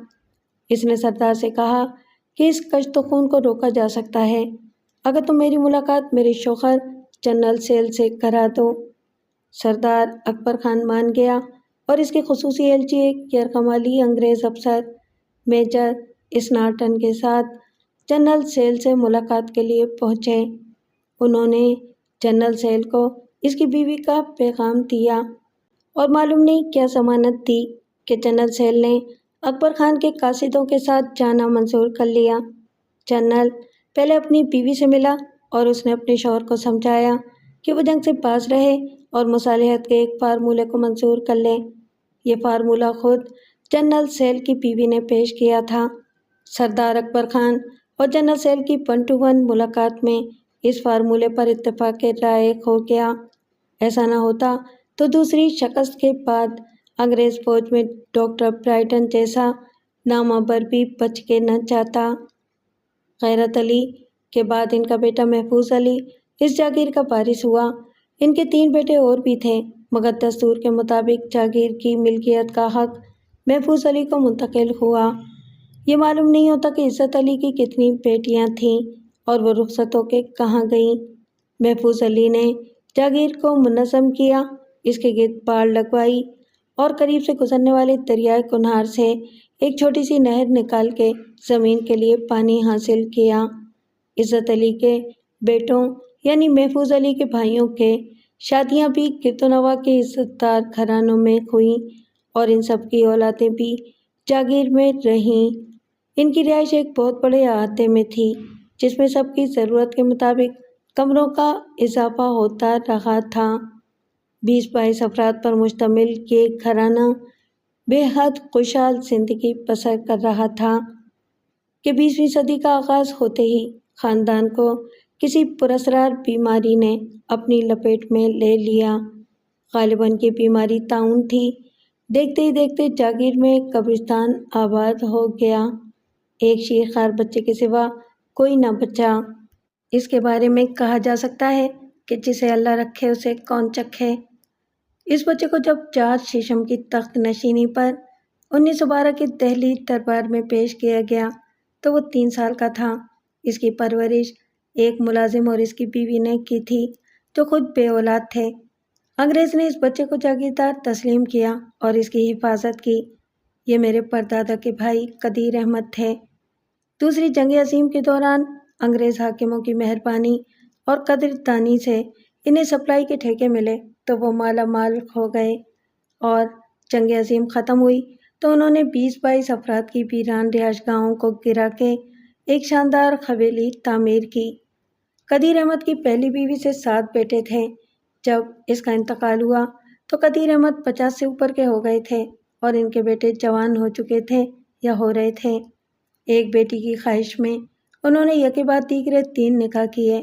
[SPEAKER 1] اس نے سردار سے کہا کہ اس کشت خون کو روکا جا سکتا ہے اگر تم میری ملاقات میرے شوہر جنرل سیل سے کرا دو۔ سردار اکبر خان مان گیا اور اس کے خصوصی ایلچی ایک یرغمالی انگریز افسر میجر اسنارٹن کے ساتھ جنرل سیل سے ملاقات کے لیے پہنچے۔ انہوں نے جنرل سیل کو اس کی بیوی کا پیغام دیا اور معلوم نہیں کیا ضمانت دی کہ جنرل سیل نے اکبر خان کے قاصدوں کے ساتھ جانا منظور کر لیا۔ جنرل پہلے اپنی بیوی سے ملا اور اس نے اپنے شوہر کو سمجھایا کہ وہ جنگ سے باز رہے اور مصالحت کے ایک فارمولے کو منظور کر لے۔ یہ فارمولہ خود جنرل سیل کی بیوی نے پیش کیا تھا۔ سردار اکبر خان اور جنرل سیل کی 1 to 1 ملاقات میں اس فارمولے پر اتفاق رائے ہو گیا۔ ایسا نہ ہوتا تو دوسری شکست کے بعد انگریز فوج میں ڈاکٹر برائٹن جیسا نامور بھی بچ کے نہ جاتا۔ غیرت علی کے بعد ان کا بیٹا محفوظ علی اس جاگیر کا وارث ہوا۔ ان کے 3 بیٹے اور بھی تھے مگر دستور کے مطابق جاگیر کی ملکیت کا حق محفوظ علی کو منتقل ہوا۔ یہ معلوم نہیں ہوتا کہ عزت علی کی کتنی بیٹیاں تھیں اور وہ رخصت ہو کے کہاں گئیں۔ محفوظ علی نے جاگیر کو منظم کیا، اس کے گرد باڑ لگوائی اور قریب سے گزرنے والے دریائے کنہار سے ایک چھوٹی سی نہر نکال کے زمین کے لیے پانی حاصل کیا۔ عزت علی کے بیٹوں یعنی محفوظ علی کے بھائیوں کے شادیاں بھی گرد و نواح کے عزت دار گھرانوں میں ہوئیں اور ان سب کی اولادیں بھی جاگیر میں رہیں۔ ان کی رہائش ایک بہت بڑے احاطے میں تھی جس میں سب کی ضرورت کے مطابق کمروں کا اضافہ ہوتا رہا تھا۔ 20-22 افراد پر مشتمل یہ گھرانہ بے حد خوشحال زندگی بسر کر رہا تھا کہ 20ویں صدی کا آغاز ہوتے ہی خاندان کو کسی پراسرار بیماری نے اپنی لپیٹ میں لے لیا۔ غالباً یہ بیماری طاعون تھی۔ دیکھتے ہی دیکھتے جاگیر میں قبرستان آباد ہو گیا۔ ایک شیرخوار بچے کے سوا کوئی نہ بچا۔ اس کے بارے میں کہا جا سکتا ہے کہ جسے اللہ رکھے اسے کون چکھے۔ اس بچے کو جب جارج شیشم کی تخت نشینی پر 1912 کے دہلی دربار میں پیش کیا گیا تو وہ 3 سال کا تھا۔ اس کی پرورش ایک ملازم اور اس کی بیوی نے کی تھی جو خود بے اولاد تھے۔ انگریز نے اس بچے کو جاگیردار تسلیم کیا اور اس کی حفاظت کی۔ یہ میرے پردادا کے بھائی قدیر احمد تھے۔ دوسری جنگ عظیم کے دوران انگریز حاکموں کی مہربانی اور قدردانی سے انہیں سپلائی کے ٹھیکے ملے تو وہ مالا مال ہو گئے اور جنگ عظیم ختم ہوئی تو انہوں نے 20-22 افراد کی ویران رہائش گاہوں کو گرا کے ایک شاندار حویلی تعمیر کی۔ قدیر احمد کی پہلی بیوی سے 7 بیٹے تھے۔ جب اس کا انتقال ہوا تو قدیر احمد 50 سے اوپر کے ہو گئے تھے اور ان کے بیٹے جوان ہو چکے تھے یا ہو رہے تھے۔ ایک بیٹی کی خواہش میں انہوں نے یکے بعد دیگرے 3 نکاح کیے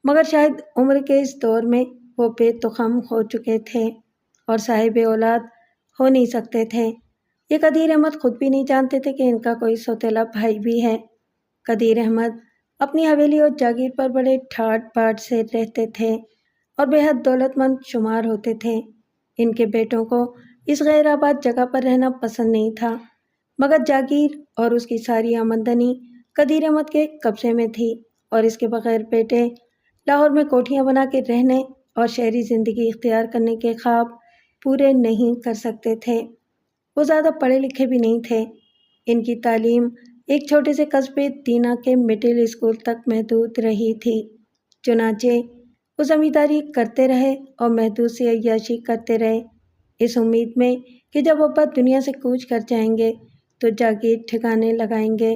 [SPEAKER 1] مگر شاید عمر کے اس دور میں وہ بے تخم ہو چکے تھے اور صاحب اولاد ہو نہیں سکتے تھے۔ یہ قدیر احمد خود بھی نہیں جانتے تھے کہ ان کا کوئی سوتیلا بھائی بھی ہے۔ قدیر احمد اپنی حویلی اور جاگیر پر بڑے ٹھاٹ باٹ سے رہتے تھے اور بے حد دولت مند شمار ہوتے تھے۔ ان کے بیٹوں کو اس غیر آباد جگہ پر رہنا پسند نہیں تھا مگر جاگیر اور اس کی ساری آمدنی قدیر احمد کے قبضے میں تھی اور اس کے بغیر بیٹے لاہور میں کوٹھیاں بنا کے رہنے اور شہری زندگی اختیار کرنے کے خواب پورے نہیں کر سکتے تھے۔ وہ زیادہ پڑھے لکھے بھی نہیں تھے۔ ان کی تعلیم ایک چھوٹے سے قصبے دینا کے مڈل اسکول تک محدود رہی تھی۔ چنانچہ وہ زمینداری کرتے رہے اور محدود سی عیاشی کرتے رہے، اس امید میں کہ جب ابا دنیا سے کوچ کر جائیں گے تو جاگیر ٹھکانے لگائیں گے،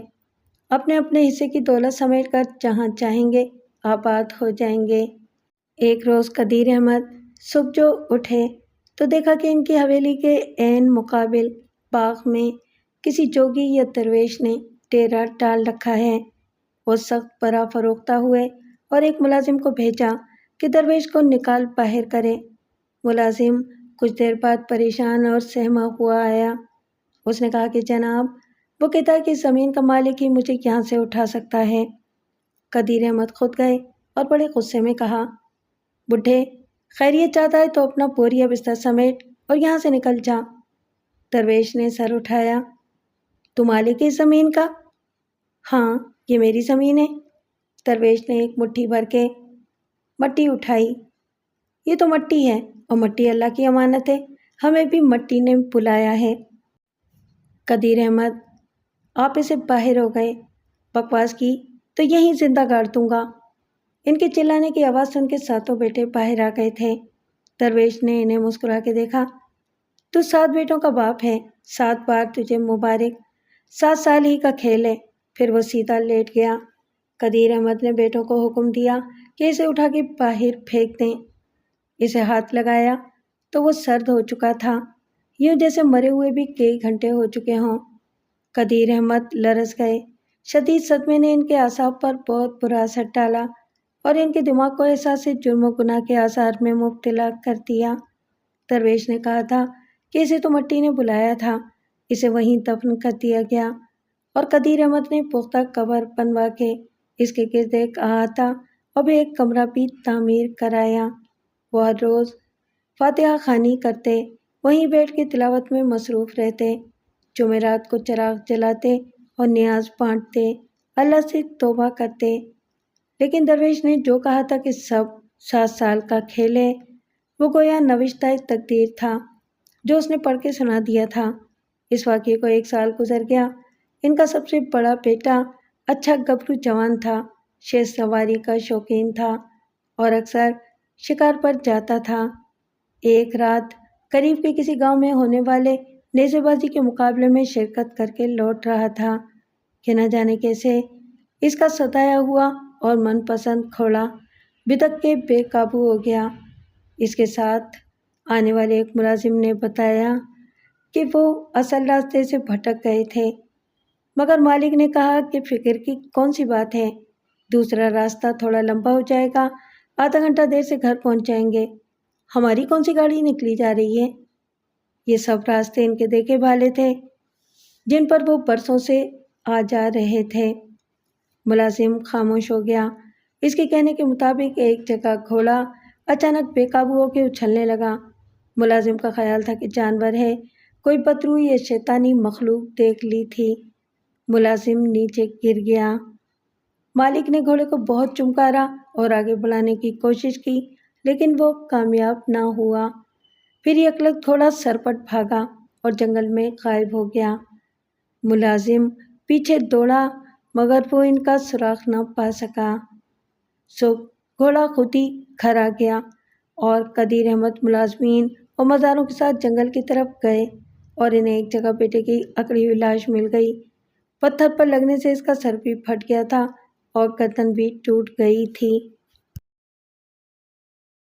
[SPEAKER 1] اپنے اپنے حصے کی دولت سمیٹ کر جہاں چاہیں گے آباد ہو جائیں گے۔ ایک روز قدیر احمد صبح جو اٹھے تو دیکھا کہ ان کی حویلی کے عین مقابل باغ میں کسی جوگی یا درویش نے ڈیرا ڈال رکھا ہے۔ وہ سخت برا فروختہ ہوئے اور ایک ملازم کو بھیجا کہ درویش کو نکال باہر کرے۔ ملازم کچھ دیر بعد پریشان اور سہما ہوا آیا۔ اس نے کہا کہ جناب، وہ کہتا ہے کہ زمین کا مالک ہی مجھے یہاں سے اٹھا سکتا ہے۔ قدیر احمد خود گئے اور بڑے غصے میں کہا، بڈھے، خیریت چاہتا ہے تو اپنا بوریا بستر سمیٹ اور یہاں سے نکل جا۔ درویش نے سر اٹھایا، تو مالک ہے اس زمین کا؟ ہاں، یہ میری زمین ہے۔ درویش نے ایک مٹھی بھر کے مٹی اٹھائی۔ یہ تو مٹی ہے اور مٹی اللہ کی امانت ہے، ہمیں بھی مٹی نے بلایا ہے۔ قدیر احمد آپ اسے باہر ہو گئے، بکواس کی تو یہیں زندہ گاڑ دوں گا۔ ان کے چلانے کی آواز سن کے ساتوں بیٹے باہر آ گئے تھے۔ درویش نے انہیں مسکرا کے دیکھا، تو 7 بیٹوں کا باپ ہے، 7 بار تجھے مبارک، 7 سال ہی کا کھیل ہے۔ پھر وہ سیدھا لیٹ گیا۔ قدیر احمد نے بیٹوں کو حکم دیا کہ اسے اٹھا کے باہر پھینک دیں۔ اسے ہاتھ لگایا تو وہ سرد ہو چکا تھا، یوں جیسے مرے ہوئے بھی کئی گھنٹے ہو چکے ہوں۔ قدیر احمد لرز گئے۔ شدید صدمے نے ان کے اعصاب پر بہت برا اثر ڈالا اور ان کے دماغ کو احساس جرم و گناہ کے آثار میں مبتلا کر دیا۔ درویش نے کہا تھا کہ اسے تو مٹی نے بلایا تھا، اسے وہیں دفن کر دیا گیا، اور قدیر احمد نے پختہ قبر بنوا کے اس کے گرد ایک احاطہ اور ایک کمرہ بھی تعمیر کرایا۔ وہ ہر روز فاتحہ خوانی کرتے، وہیں بیٹھ کے تلاوت میں مصروف رہتے، جمعرات کو چراغ جلاتے اور نیاز بانٹتے، اللہ سے توبہ کرتے۔ لیکن درویش نے جو کہا تھا کہ سب 7 سال کا کھیل ہے، وہ گویا نوشتہ تقدیر تھا جو اس نے پڑھ کے سنا دیا تھا۔ اس واقعے کو 1 سال گزر گیا۔ ان کا سب سے بڑا بیٹا اچھا گبرو جوان تھا، شیر سواری کا شوقین تھا اور اکثر شکار پر جاتا تھا۔ ایک رات قریب کے کسی گاؤں میں ہونے والے نیزے بازی کے مقابلے میں شرکت کر کے لوٹ رہا تھا کہ نہ جانے کیسے اس کا ستایا ہوا اور من پسند گھوڑا بدک کے بے قابو ہو گیا۔ اس کے ساتھ آنے والے ایک ملازم نے بتایا کہ وہ اصل راستے سے بھٹک گئے تھے، مگر مالک نے کہا کہ فکر کی کون سی بات ہے، دوسرا راستہ تھوڑا لمبا ہو جائے گا، آدھا گھنٹہ دیر سے گھر پہنچ جائیں گے۔ ہماری کون سی گاڑی نکلی جا رہی ہے؟ یہ سب راستے ان کے دیکھے بھالے تھے جن پر وہ برسوں سے آ جا رہے تھے۔ ملازم خاموش ہو گیا۔ اس کے کہنے کے مطابق ایک جگہ گھوڑا اچانک بے قابو ہو کے اچھلنے لگا۔ ملازم کا خیال تھا کہ جانور ہے، کوئی بدروح یا شیطانی مخلوق دیکھ لی تھی۔ ملازم نیچے گر گیا۔ مالک نے گھوڑے کو بہت چمکارا اور آگے بڑھانے کی کوشش کی، لیکن وہ کامیاب نہ ہوا۔ پھر یکلخت گھوڑا سرپٹ بھاگا اور جنگل میں غائب ہو گیا۔ ملازم پیچھے دوڑا مگر وہ ان کا سراغ نہ پا سکا۔ صبح گھوڑا خود ہی گھر آ گیا اور قدیر احمد ملازمین اور مزاروں کے ساتھ جنگل کی طرف گئے اور انہیں ایک جگہ بیٹے کی اکڑی ہوئی لاش مل گئی۔ پتھر پر لگنے سے اس کا سر بھی پھٹ گیا تھا اور گردن بھی ٹوٹ گئی تھی۔